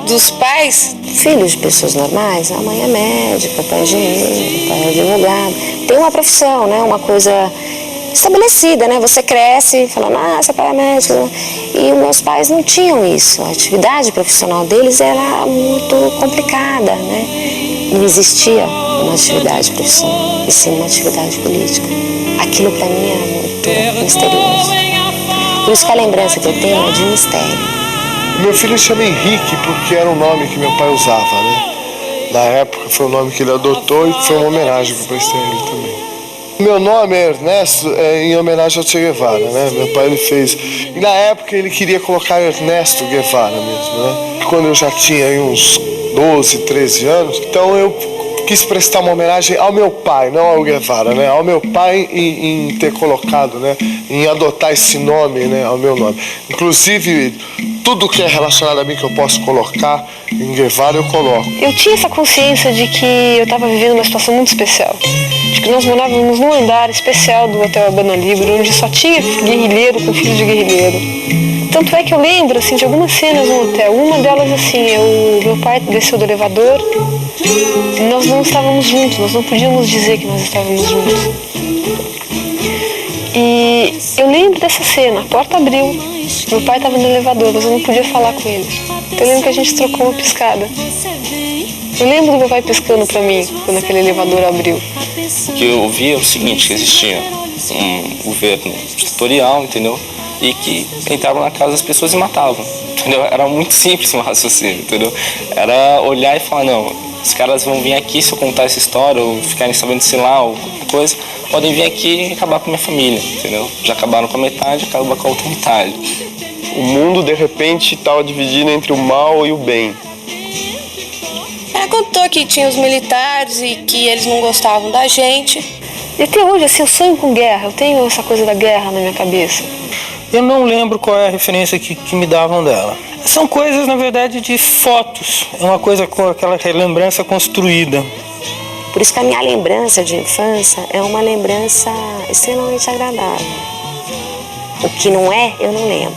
dos pais? Filhos de pessoas normais, a mãe é médica, o pai é engenheiro, o pai é advogado. Tem uma profissão, né? Uma coisa estabelecida, né? Você cresce falando, seu pai é médico. E os meus pais não tinham isso. A atividade profissional deles era muito complicada, né? Não existia uma atividade profissional, e sim uma atividade política. Aquilo para mim era muito misterioso. Por isso que a lembrança que eu tenho é de mistério. Meu filho se chama Henrique porque era o nome que meu pai usava, né? Na época foi o nome que ele adotou e foi uma homenagem que eu prestei a ele também. Meu nome é Ernesto, em homenagem ao Che Guevara, né? Meu pai ele fez. E na época ele queria colocar Ernesto Guevara mesmo, né? Quando eu já tinha aí uns 12, 13 anos, então eu quis prestar uma homenagem ao meu pai, não ao Guevara, né? Ao meu pai em ter colocado, né? Em adotar esse nome, né? Ao meu nome. Inclusive, tudo que é relacionado a mim que eu posso colocar em Guevara, eu coloco. Eu tinha essa consciência de que eu estava vivendo uma situação muito especial. De que nós morávamos num andar especial do Hotel Habana Libre, onde só tinha guerrilheiro com filho de guerrilheiro. Tanto é que eu lembro, assim, de algumas cenas no hotel. Uma delas, assim, meu pai desceu do elevador e nós não estávamos juntos, nós não podíamos dizer que nós estávamos juntos. E eu lembro dessa cena, a porta abriu, meu pai estava no elevador, mas eu não podia falar com ele. Eu lembro que a gente trocou uma piscada. Eu lembro do meu pai piscando para mim quando aquele elevador abriu. O que eu via é o seguinte, que existia um governo ditatorial, entendeu? E que entravam na casa das pessoas e matavam, entendeu? Era muito simples o meu raciocínio, entendeu? Era olhar e falar, não, os caras vão vir aqui, se eu contar essa história, ou ficarem sabendo, sei lá, ou qualquer coisa, podem vir aqui e acabar com a minha família, entendeu? Já acabaram com a metade, acabam com a outra metade. O mundo, de repente, estava dividido entre o mal e o bem. Ela contou que tinha os militares e que eles não gostavam da gente. E até hoje, assim, eu sonho com guerra, eu tenho essa coisa da guerra na minha cabeça. Eu não lembro qual é a referência que me davam dela. São coisas, na verdade, de fotos. É uma coisa com aquela lembrança construída. Por isso que a minha lembrança de infância é uma lembrança extremamente agradável. O que não é, eu não lembro.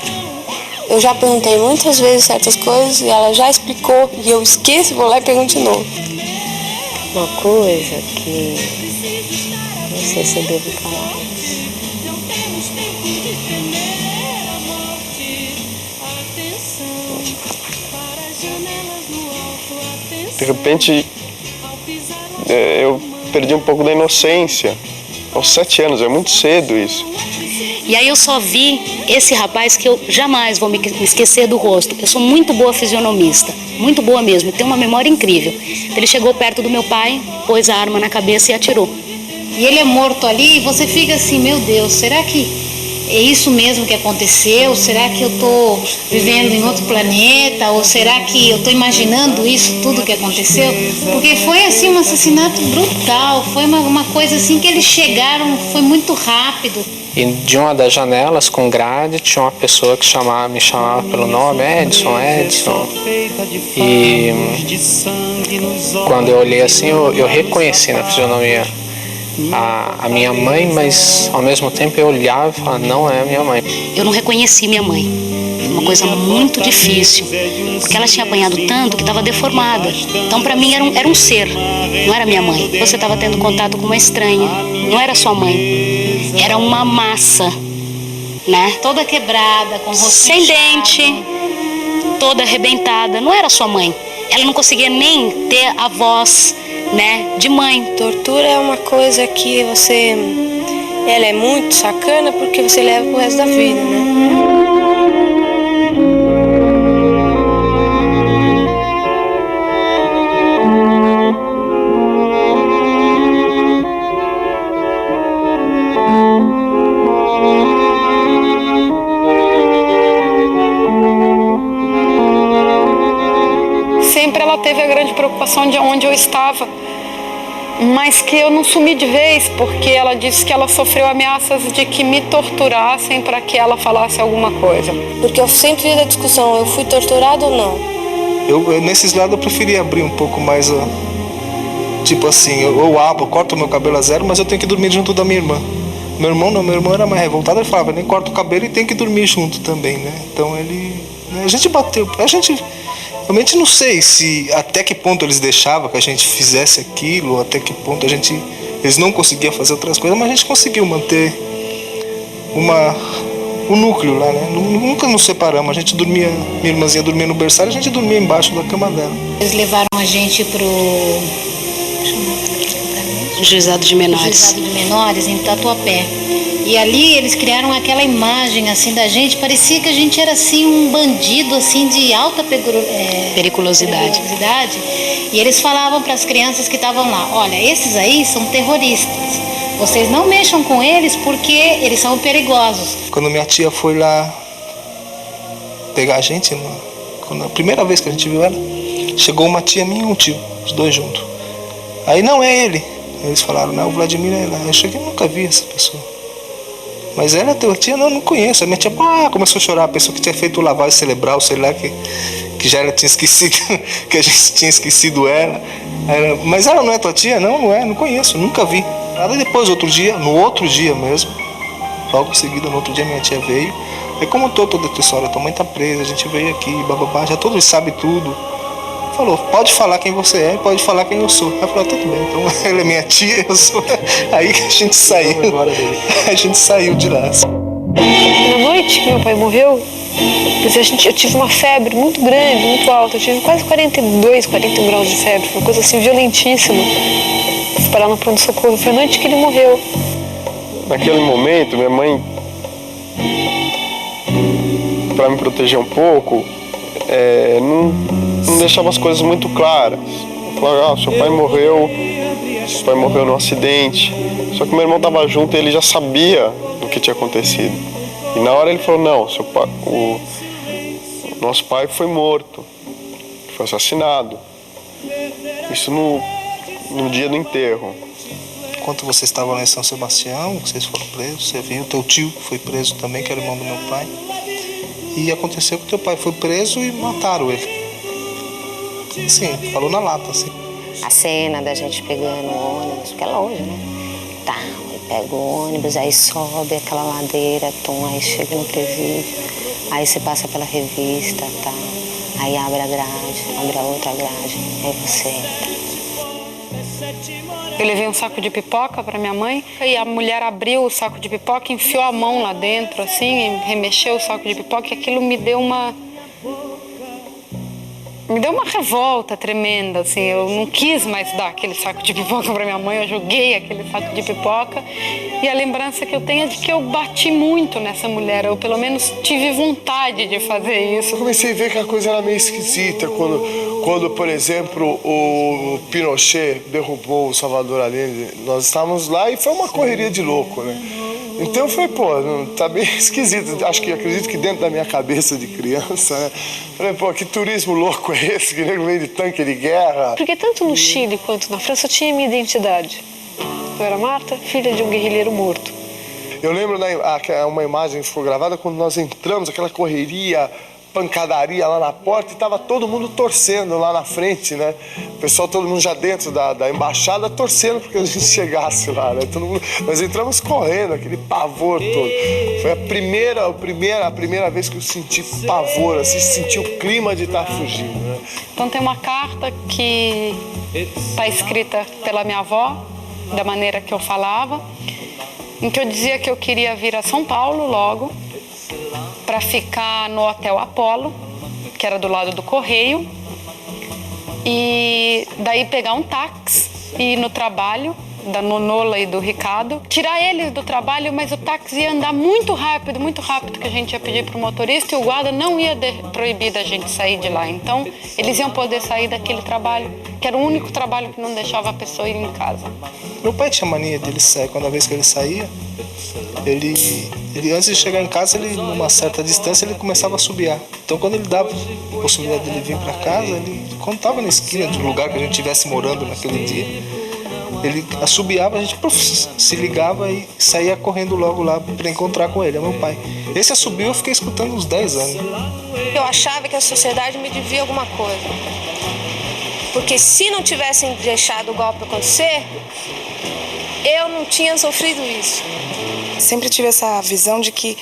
Eu já perguntei muitas vezes certas coisas e ela já explicou e eu esqueço, vou lá e pergunto de novo. Uma coisa que não sei se eu devo falar. De repente, eu perdi um pouco da inocência. Aos 7 anos, é muito cedo isso. E aí eu só vi esse rapaz que eu jamais vou me esquecer do rosto. Eu sou muito boa fisionomista, muito boa mesmo, tenho uma memória incrível. Ele chegou perto do meu pai, pôs a arma na cabeça e atirou. E ele é morto ali e você fica assim, meu Deus, será que é isso mesmo que aconteceu? Será que eu estou vivendo em outro planeta? Ou será que eu estou imaginando isso tudo que aconteceu? Porque foi assim um assassinato brutal, foi uma coisa assim que eles chegaram, foi muito rápido. E de uma das janelas com grade tinha uma pessoa que me chamava pelo nome, Edson. E quando eu olhei assim, eu reconheci na fisionomia a minha mãe, mas ao mesmo tempo eu olhava e falava, não é a minha mãe. Eu não reconheci minha mãe. Uma coisa muito difícil, porque ela tinha apanhado tanto que estava deformada. Então, para mim, era um ser, não era minha mãe. Você estava tendo contato com uma estranha, não era sua mãe. Era uma massa, né? Toda quebrada, com o rosto sem dente, toda arrebentada. Não era sua mãe. Ela não conseguia nem ter a voz, né, de mãe. Tortura é uma coisa que ela é muito sacana porque você leva pro resto da vida, né? Sempre ela teve a grande preocupação de onde eu estava, mas que eu não sumi de vez, porque ela disse que ela sofreu ameaças de que me torturassem para que ela falasse alguma coisa. Porque eu sempre fiz a discussão, eu fui torturada ou não? Nesses lados eu preferia abrir um pouco mais, tipo assim, eu corto meu cabelo a zero, mas eu tenho que dormir junto da minha irmã. Meu irmão era mais revoltado, ele falava, nem corta o cabelo e tem que dormir junto também, né? Então a gente bateu, realmente não sei até que ponto eles deixavam que a gente fizesse aquilo, até que ponto eles não conseguiam fazer outras coisas, mas a gente conseguiu manter o núcleo lá, né? Nunca nos separamos, a gente dormia, minha irmãzinha dormia no berçário, a gente dormia embaixo da cama dela. Eles levaram a gente pro Juizado de Menores. Em Tatuapé. E ali eles criaram aquela imagem assim da gente, parecia que a gente era assim um bandido assim de alta periculosidade. E eles falavam para as crianças que estavam lá, olha, esses aí são terroristas. Vocês não mexam com eles porque eles são perigosos. Quando minha tia foi lá pegar a gente, a primeira vez que a gente viu ela, chegou uma tia minha e um tio, os dois juntos. Aí não é ele. Eles falaram, não, o Vladimir é lá. Eu cheguei e nunca vi essa pessoa. Mas ela é tua tia? Não conheço. A minha tia começou a chorar, a pessoa que tinha feito o lavagem cerebral, sei lá, que já ela tinha esquecido, que a gente tinha esquecido ela. Mas ela não é tua tia? Não é, não conheço, nunca vi. Aí depois, no outro dia mesmo, logo em seguida, no outro dia minha tia veio. Aí contou toda a história, tua mãe tá presa, a gente veio aqui, bababá, já todos sabem tudo. Falou, pode falar quem você é, pode falar quem eu sou. Ela falou, tudo bem, então ela é minha tia, eu sou. Aí a gente saiu. A gente saiu de lá. Na noite que meu pai morreu, eu tive uma febre muito grande, muito alta. Eu tive quase 42, 41 graus de febre, uma coisa assim violentíssima. Fui parar no pronto-socorro, foi a noite que ele morreu. Naquele momento, minha mãe, para me proteger um pouco, não deixava as coisas muito claras. Falava, seu pai morreu num acidente. Só que meu irmão estava junto e ele já sabia do que tinha acontecido. E na hora ele falou, não, o nosso pai foi morto, foi assassinado. Isso no dia do enterro. Enquanto vocês estavam lá em São Sebastião, vocês foram presos, você viu, teu tio foi preso também, que era irmão do meu pai. E aconteceu que teu pai foi preso e mataram ele. Sim, falou na lata, assim. A cena da gente pegando o ônibus, porque é longe, né? Tá, aí pega o ônibus, aí sobe aquela ladeira, aí chega no presídio, aí você passa pela revista, tá? Aí abre a grade, abre a outra grade, aí você entra. Eu levei um saco de pipoca para minha mãe e a mulher abriu o saco de pipoca, enfiou a mão lá dentro, assim, e remexeu o saco de pipoca e aquilo me deu uma revolta tremenda, assim. Eu não quis mais dar aquele saco de pipoca para minha mãe, eu joguei aquele saco de pipoca e a lembrança que eu tenho é de que eu bati muito nessa mulher, eu pelo menos tive vontade de fazer isso. Eu comecei a ver que a coisa era meio esquisita quando, por exemplo, o Pinochet derrubou o Salvador Allende. Nós estávamos lá e foi uma correria de louco, né? Então eu falei, tá bem esquisito. Acredito que dentro da minha cabeça de criança, né? Falei, que turismo louco é esse? Que nego vem de tanque de guerra. Porque tanto no Chile quanto na França eu tinha minha identidade. Eu era Marta, filha de um guerrilheiro morto. Eu lembro uma imagem que ficou gravada quando nós entramos, aquela correria, pancadaria lá na porta e tava todo mundo torcendo lá na frente, né? O pessoal, todo mundo já dentro da embaixada torcendo porque a gente chegasse lá, né? Todo mundo, nós entramos correndo, aquele pavor todo. Foi a primeira vez que eu senti pavor, assim, senti o clima de estar fugindo, né? Então tem uma carta que está escrita pela minha avó, da maneira que eu falava, em que eu dizia que eu queria vir a São Paulo logo, para ficar no Hotel Apolo, que era do lado do Correio, e daí pegar um táxi e ir no trabalho, da Nonola e do Ricardo, tirar eles do trabalho, mas o táxi ia andar muito rápido, que a gente ia pedir para o motorista, e o guarda não ia proibir da gente sair de lá. Então, eles iam poder sair daquele trabalho, que era o único trabalho que não deixava a pessoa ir em casa. Meu pai tinha mania dele sair, quando a vez que ele saía, ele antes de chegar em casa, ele, numa certa distância, ele começava a assobiar. Então, quando ele dava a possibilidade dele vir para casa, ele, quando estava na esquina do lugar que a gente estivesse morando naquele dia, ele assobiava, a gente se ligava e saía correndo logo lá para encontrar com ele, é meu pai. Esse assobio eu fiquei escutando uns 10 anos. Eu achava que a sociedade me devia alguma coisa. Porque se não tivessem deixado o golpe acontecer, eu não tinha sofrido isso. Sempre tive essa visão de que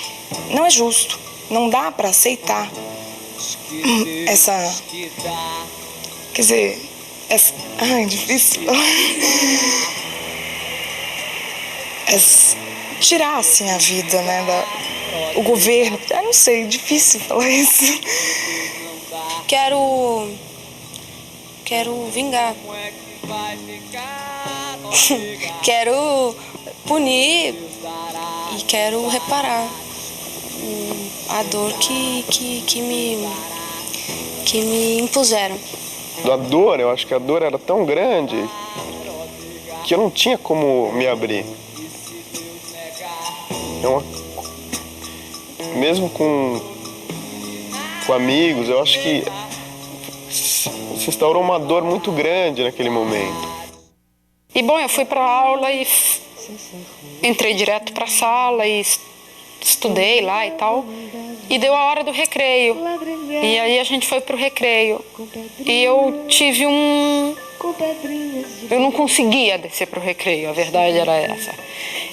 não é justo, não dá para aceitar essa... Quer dizer... Ai, difícil. Tirar, assim, a vida, né, o governo. Eu não sei, difícil falar isso. Quero vingar. Quero punir e quero reparar a dor que me impuseram. Da dor, eu acho que a dor era tão grande que eu não tinha como me abrir. Mesmo com amigos, eu acho que se instaurou uma dor muito grande naquele momento. E bom, eu fui para aula e entrei direto para a sala e estudei lá e tal. E deu a hora do recreio. E aí a gente foi pro recreio. E eu tive eu não conseguia descer pro recreio, a verdade era essa.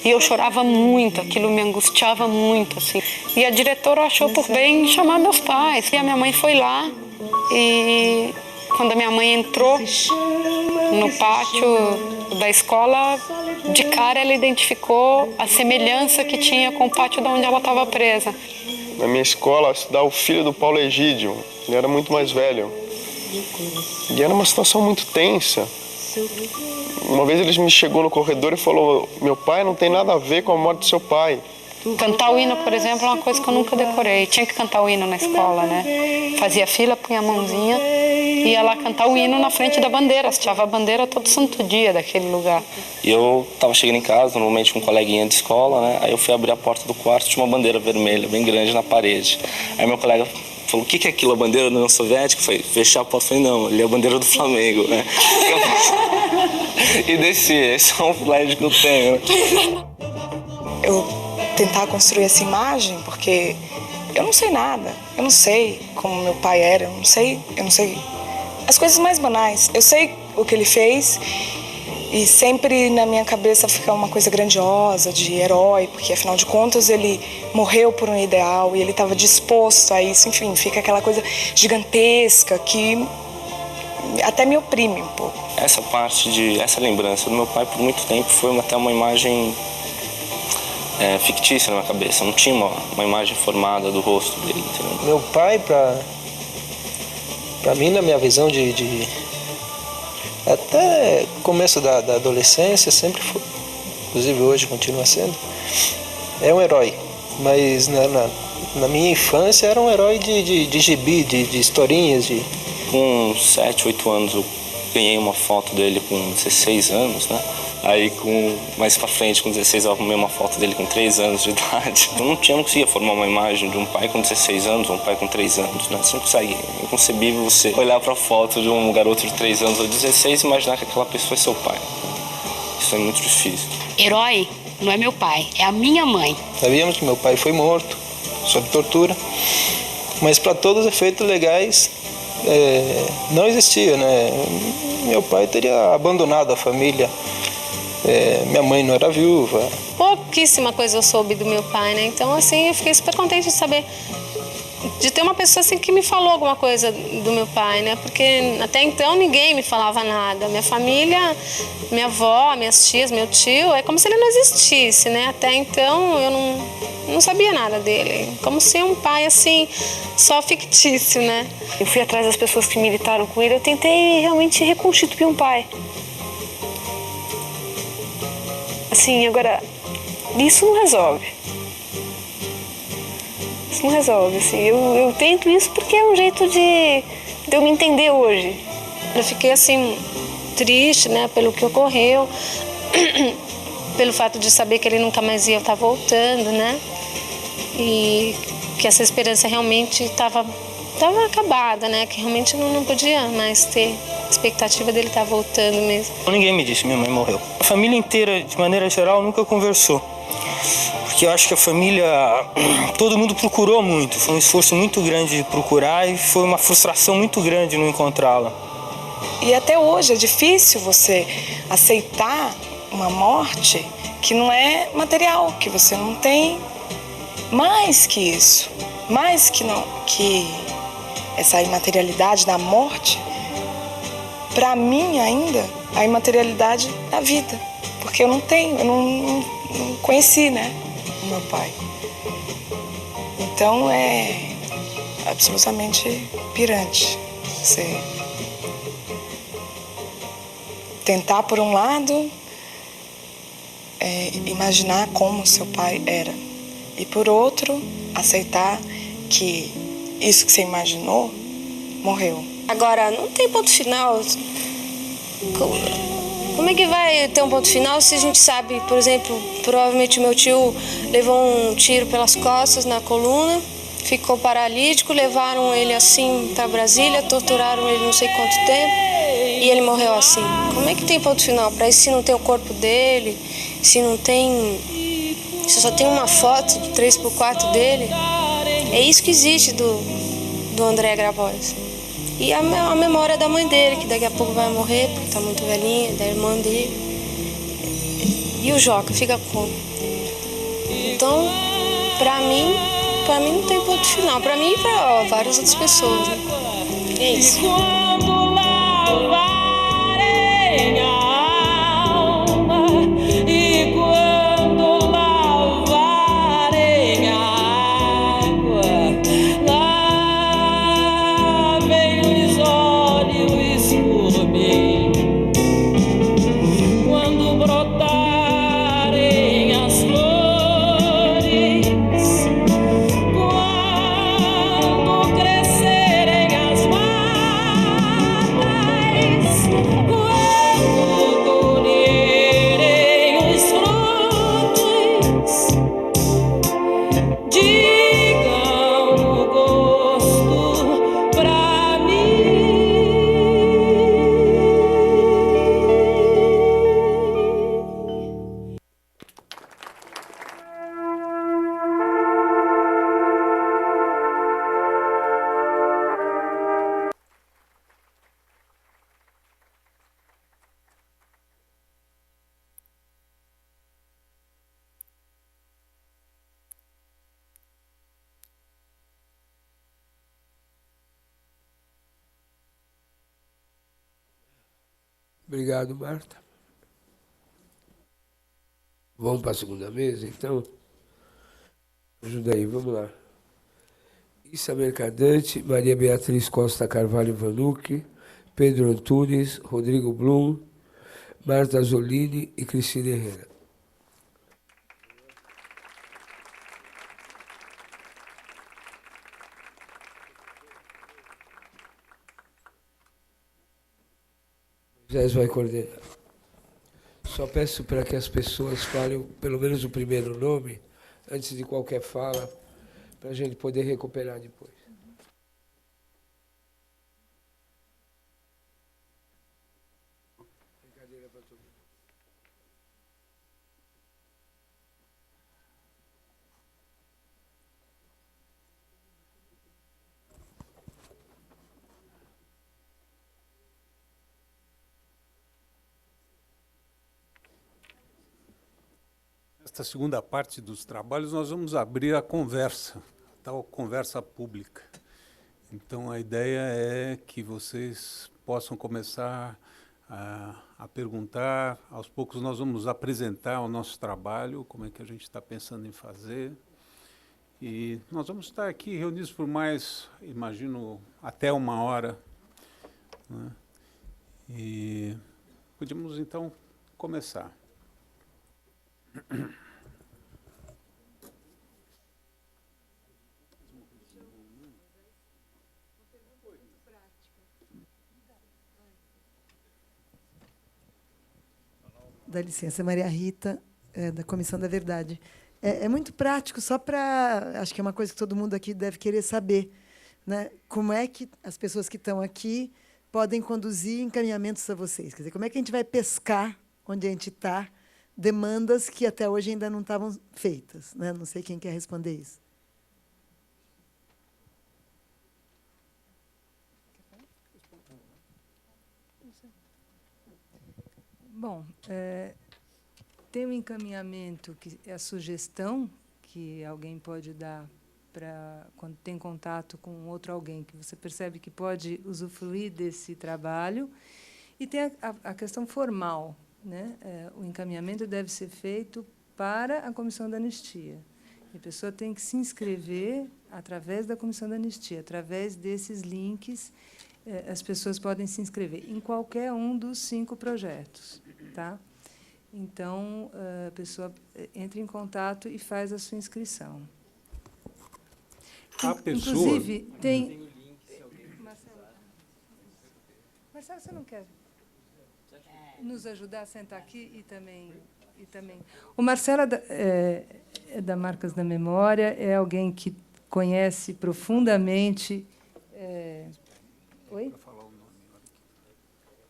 E eu chorava muito, aquilo me angustiava muito, assim. E a diretora achou por bem chamar meus pais. E a minha mãe foi lá. E quando a minha mãe entrou no pátio da escola, de cara ela identificou a semelhança que tinha com o pátio de onde ela estava presa. Na minha escola, estudava o filho do Paulo Egídio, ele era muito mais velho. E era uma situação muito tensa. Uma vez ele me chegou no corredor e falou: meu pai não tem nada a ver com a morte do seu pai. Cantar o hino, por exemplo, é uma coisa que eu nunca decorei. Tinha que cantar o hino na escola, né? Fazia fila, punha a mãozinha e ia lá cantar o hino na frente da bandeira. Asteava a bandeira todo santo dia daquele lugar. E eu tava chegando em casa, normalmente com um coleguinha de escola, né? Aí eu fui abrir a porta do quarto, tinha uma bandeira vermelha, bem grande na parede. Aí meu colega falou: o que é aquilo, a bandeira da União Soviética? Eu falei, fechar a porta, falei, não, ali é a bandeira do Flamengo, né? E desci, esse é um flash que eu tenho. Eu tentar construir essa imagem, porque eu não sei nada, eu não sei como meu pai era, eu não sei as coisas mais banais. Eu sei o que ele fez e sempre na minha cabeça fica uma coisa grandiosa, de herói, porque afinal de contas ele morreu por um ideal e ele estava disposto a isso, enfim, fica aquela coisa gigantesca que até me oprime um pouco. Essa lembrança do meu pai por muito tempo foi até uma imagem fictícia na minha cabeça, não tinha uma imagem formada do rosto dele, entendeu? Meu pai, pra mim, na minha visão de até começo da adolescência, sempre foi, inclusive hoje continua sendo, é um herói, mas na minha infância era um herói de gibi, de historinhas. Com 7, 8 anos eu ganhei uma foto dele com 16 anos, né? Aí, mais pra frente, com 16, eu arrumei uma foto dele com 3 anos de idade. Eu não conseguia formar uma imagem de um pai com 16 anos ou um pai com 3 anos, né? Você não consegue. É inconcebível você olhar pra foto de um garoto de 3 anos ou 16 e imaginar que aquela pessoa é seu pai. Isso é muito difícil. Herói não é meu pai, é a minha mãe. Sabíamos que meu pai foi morto, sob tortura. Mas para todos os efeitos legais, não existia, né? Meu pai teria abandonado a família, minha mãe não era viúva. Pouquíssima coisa eu soube do meu pai, né? Então, assim, eu fiquei super contente de saber, de ter uma pessoa assim que me falou alguma coisa do meu pai, né? Porque até então ninguém me falava nada. Minha família, minha avó, minhas tias, meu tio, é como se ele não existisse, né? Até então eu não sabia nada dele. Como se um pai, assim, só fictício, né? Eu fui atrás das pessoas que militaram com ele, eu tentei realmente reconstituir um pai. Assim, agora, isso não resolve. Isso não resolve, assim. Eu tento isso porque é um jeito de eu me entender hoje. Eu fiquei, assim, triste, né, pelo que ocorreu, pelo fato de saber que ele nunca mais ia estar voltando, né? E que essa esperança realmente estava acabada, né? Que realmente não podia mais ter expectativa dele estar voltando mesmo. Ninguém me disse, minha mãe morreu. A família inteira, de maneira geral, nunca conversou. Porque eu acho que a família, todo mundo procurou muito. Foi um esforço muito grande de procurar e foi uma frustração muito grande não encontrá-la. E até hoje é difícil você aceitar uma morte que não é material, que você não tem mais que isso. Mais que essa imaterialidade da morte, para mim ainda, a imaterialidade da vida. Porque eu não tenho, eu não conheci, né, o meu pai. Então é absolutamente pirante. Você tentar, por um lado, imaginar como seu pai era. E por outro, aceitar que isso que você imaginou morreu. Agora, não tem ponto final. Como é que vai ter um ponto final se a gente sabe, por exemplo, provavelmente o meu tio levou um tiro pelas costas na coluna, ficou paralítico, levaram ele assim para Brasília, torturaram ele não sei quanto tempo e ele morreu assim. Como é que tem ponto final para isso se não tem o corpo dele, se não tem, se só tem uma foto de 3x4 dele? É isso que existe do André Grabois. E a memória da mãe dele, que daqui a pouco vai morrer, porque está muito velhinha, da irmã dele. E o Joca fica como? Então, pra mim não tem ponto final. Pra mim e pra várias outras pessoas, né? É isso. Obrigado, Marta. Vamos para a segunda mesa, então? Ajuda aí, vamos lá. Issa Mercadante, Maria Beatriz Costa Carvalho Vanucci, Pedro Antunes, Rodrigo Blum, Marta Zolini e Cristina Herrera. Moisés vai coordenar. Só peço para que as pessoas falem pelo menos o primeiro nome, antes de qualquer fala, para a gente poder recuperar depois. Brincadeira para todo mundo. esta segunda parte dos trabalhos, nós vamos abrir a conversa, tal conversa pública. Então, a ideia é que vocês possam começar a perguntar. Aos poucos, nós vamos apresentar o nosso trabalho, como é que a gente está pensando em fazer. E nós vamos estar aqui reunidos por mais, imagino, até 1 hora, né? E podemos, então, começar. Dá licença, Maria Rita, da Comissão da Verdade. É muito prático, só para... Acho que é uma coisa que todo mundo aqui deve querer saber, né? Como é que as pessoas que estão aqui podem conduzir encaminhamentos a vocês? Quer dizer, como é que a gente vai pescar, onde a gente está, demandas que até hoje ainda não estavam feitas, né? Não sei quem quer responder isso. Bom, tem um encaminhamento, que é a sugestão que alguém pode dar para quando tem contato com outro alguém, que você percebe que pode usufruir desse trabalho. E tem a questão formal, né? O encaminhamento deve ser feito para a Comissão da Anistia. E a pessoa tem que se inscrever através da Comissão da Anistia, através desses links. As pessoas podem se inscrever em qualquer um dos 5 projetos, tá? Então, a pessoa entra em contato e faz a sua inscrição. A pessoa... Inclusive, tem... Marcelo, você não quer nos ajudar a sentar aqui e também... O Marcelo é da Marcas da Memória, é alguém que conhece profundamente... Oi?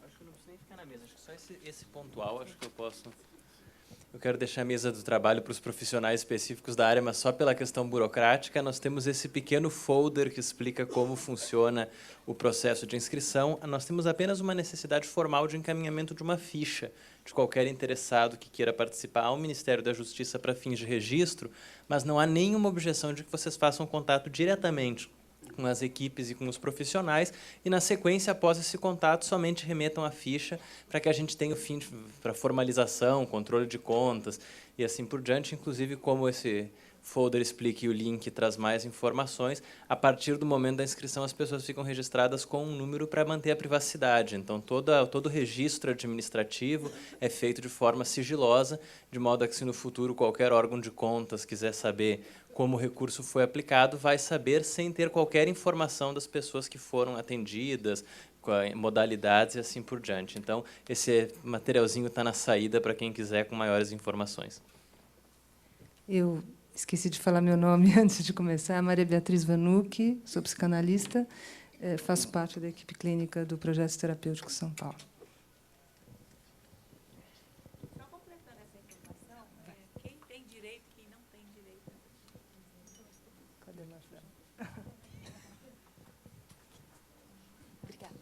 Acho que não precisa nem ficar na mesa, acho que só esse pontual, acho que eu posso... Eu quero deixar a mesa do trabalho para os profissionais específicos da área, mas só pela questão burocrática, nós temos esse pequeno folder que explica como funciona o processo de inscrição. Nós temos apenas uma necessidade formal de encaminhamento de uma ficha de qualquer interessado que queira participar ao Ministério da Justiça para fins de registro, mas não há nenhuma objeção de que vocês façam contato diretamente com as equipes e com os profissionais, e, na sequência, após esse contato, somente remetam a ficha para que a gente tenha o fim para formalização, controle de contas e assim por diante. Inclusive, como esse folder explica e o link traz mais informações, a partir do momento da inscrição as pessoas ficam registradas com um número para manter a privacidade. Então, todo o registro administrativo é feito de forma sigilosa, de modo a que, se no futuro qualquer órgão de contas quiser saber como o recurso foi aplicado, vai saber sem ter qualquer informação das pessoas que foram atendidas, modalidades e assim por diante. Então, esse materialzinho está na saída para quem quiser com maiores informações. Eu esqueci de falar meu nome antes de começar. Maria Beatriz Vanucci, sou psicanalista, faço parte da equipe clínica do Projeto Terapêutico São Paulo. Só completando essa informação, quem tem direito e quem não tem direito. Cadê o Marcelo? Obrigada.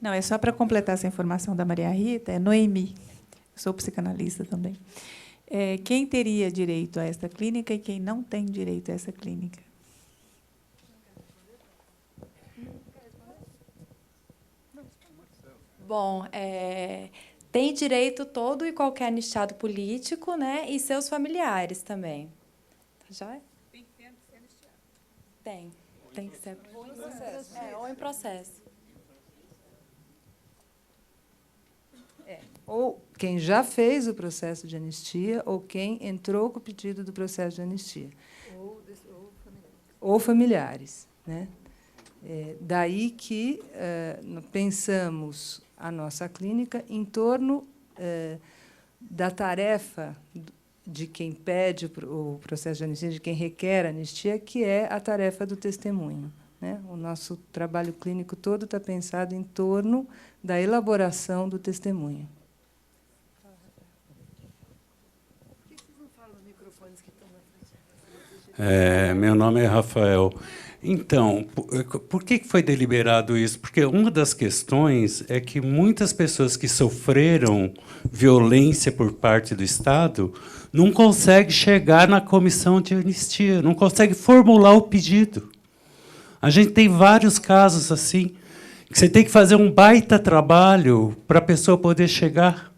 Não, é só para completar essa informação da Maria Rita, é Noemi. Eu sou psicanalista também. Quem teria direito a esta clínica e quem não tem direito a essa clínica? Bom, tem direito todo e qualquer anistiado político, né, e seus familiares também. Tá joia? Tem que ser anistiado. Tem que ser. Ou em processo. Ou em processo. Ou quem já fez o processo de anistia, ou quem entrou com o pedido do processo de anistia. Ou familiares. Né? Daí que pensamos a nossa clínica em torno da tarefa de quem pede o processo de anistia, de quem requer anistia, que é a tarefa do testemunho. Né? O nosso trabalho clínico todo está pensado em torno da elaboração do testemunho. Meu nome é Rafael. Então, por que foi deliberado isso? Porque uma das questões é que muitas pessoas que sofreram violência por parte do Estado não conseguem chegar na comissão de anistia, não conseguem formular o pedido. A gente tem vários casos assim, que você tem que fazer um baita trabalho para a pessoa poder chegar.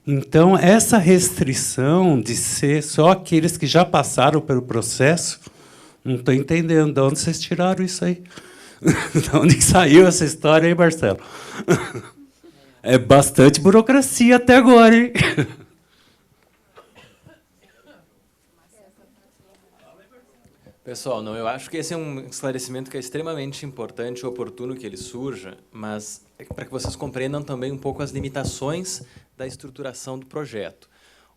Então, essa restrição de ser só aqueles que já passaram pelo processo, não estou entendendo de onde vocês tiraram isso aí. De onde saiu essa história aí, Marcelo? É bastante burocracia até agora, hein? Pessoal, não, eu acho que esse é um esclarecimento que é extremamente importante e oportuno que ele surja, mas é para que vocês compreendam também um pouco as limitações da estruturação do projeto.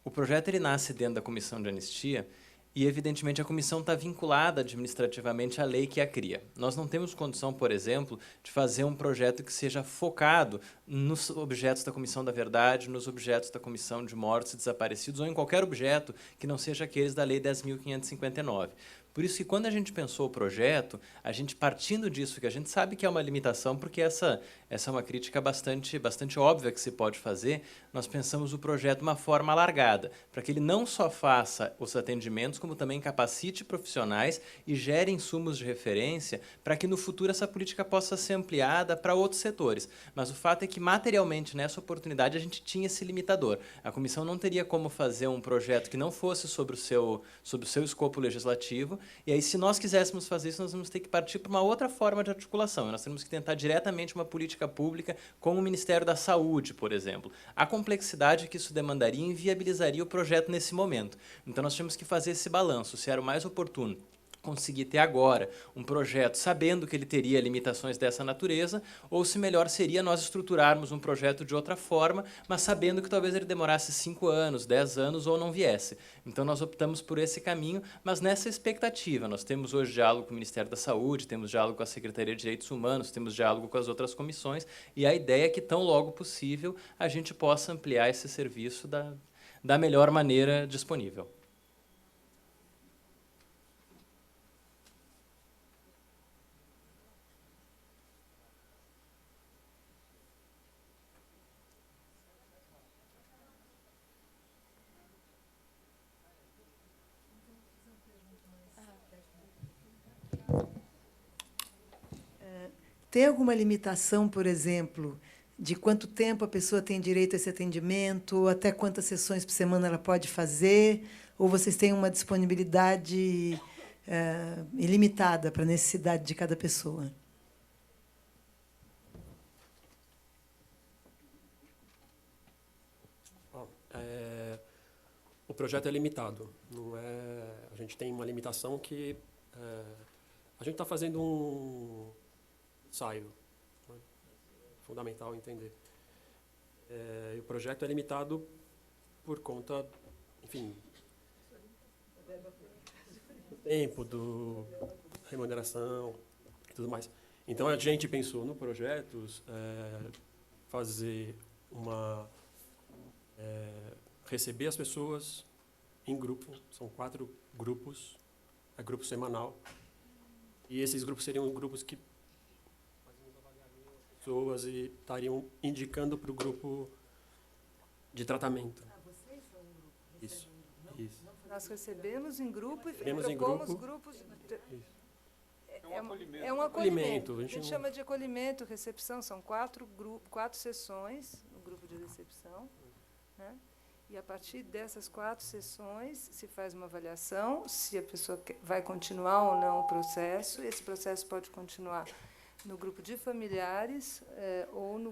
O projeto ele nasce dentro da Comissão de Anistia e, evidentemente, a comissão está vinculada administrativamente à lei que a cria. Nós não temos condição, por exemplo, de fazer um projeto que seja focado nos objetos da Comissão da Verdade, nos objetos da Comissão de Mortos e Desaparecidos, ou em qualquer objeto que não seja aqueles da Lei 10.559. Por isso que, quando a gente pensou o projeto, a gente, partindo disso, que a gente sabe que é uma limitação, porque essa é uma crítica bastante óbvia que se pode fazer, nós pensamos o projeto de uma forma alargada, para que ele não só faça os atendimentos, como também capacite profissionais e gere insumos de referência para que, no futuro, essa política possa ser ampliada para outros setores. Mas o fato é que, materialmente, nessa oportunidade, a gente tinha esse limitador. A comissão não teria como fazer um projeto que não fosse sobre o seu escopo legislativo. E aí, se nós quiséssemos fazer isso, nós vamos ter que partir para uma outra forma de articulação. Nós temos que tentar diretamente uma política pública com o Ministério da Saúde, por exemplo. A complexidade que isso demandaria inviabilizaria o projeto nesse momento. Então, nós tínhamos que fazer esse balanço, se era o mais oportuno conseguir ter agora um projeto sabendo que ele teria limitações dessa natureza, ou se melhor seria nós estruturarmos um projeto de outra forma, mas sabendo que talvez ele demorasse 5 anos, 10 anos ou não viesse. Então nós optamos por esse caminho, mas nessa expectativa. Nós temos hoje diálogo com o Ministério da Saúde, temos diálogo com a Secretaria de Direitos Humanos, temos diálogo com as outras comissões, e a ideia é que, tão logo possível, a gente possa ampliar esse serviço da melhor maneira disponível. Tem alguma limitação, por exemplo, de quanto tempo a pessoa tem direito a esse atendimento, até quantas sessões por semana ela pode fazer, ou vocês têm uma disponibilidade ilimitada para a necessidade de cada pessoa? O projeto é limitado. Não é, a gente tem uma limitação que a gente está fazendo um ensaio, né? Fundamental entender. E o projeto é limitado por conta, enfim, do tempo, do remuneração e tudo mais. Então a gente pensou no projeto fazer receber as pessoas em grupo, são 4 grupos, é grupo semanal, e esses grupos seriam grupos que pessoas e estariam indicando para o grupo de tratamento. Vocês são um grupo? Isso. Nós recebemos em grupo e Recebemos em propomos grupo. grupos... É um acolhimento. A gente chama de acolhimento, recepção, são 4 sessões no grupo de recepção, né? E, a partir dessas 4 sessões, se faz uma avaliação, se a pessoa vai continuar ou não o processo. Esse processo pode continuar no grupo de familiares ou no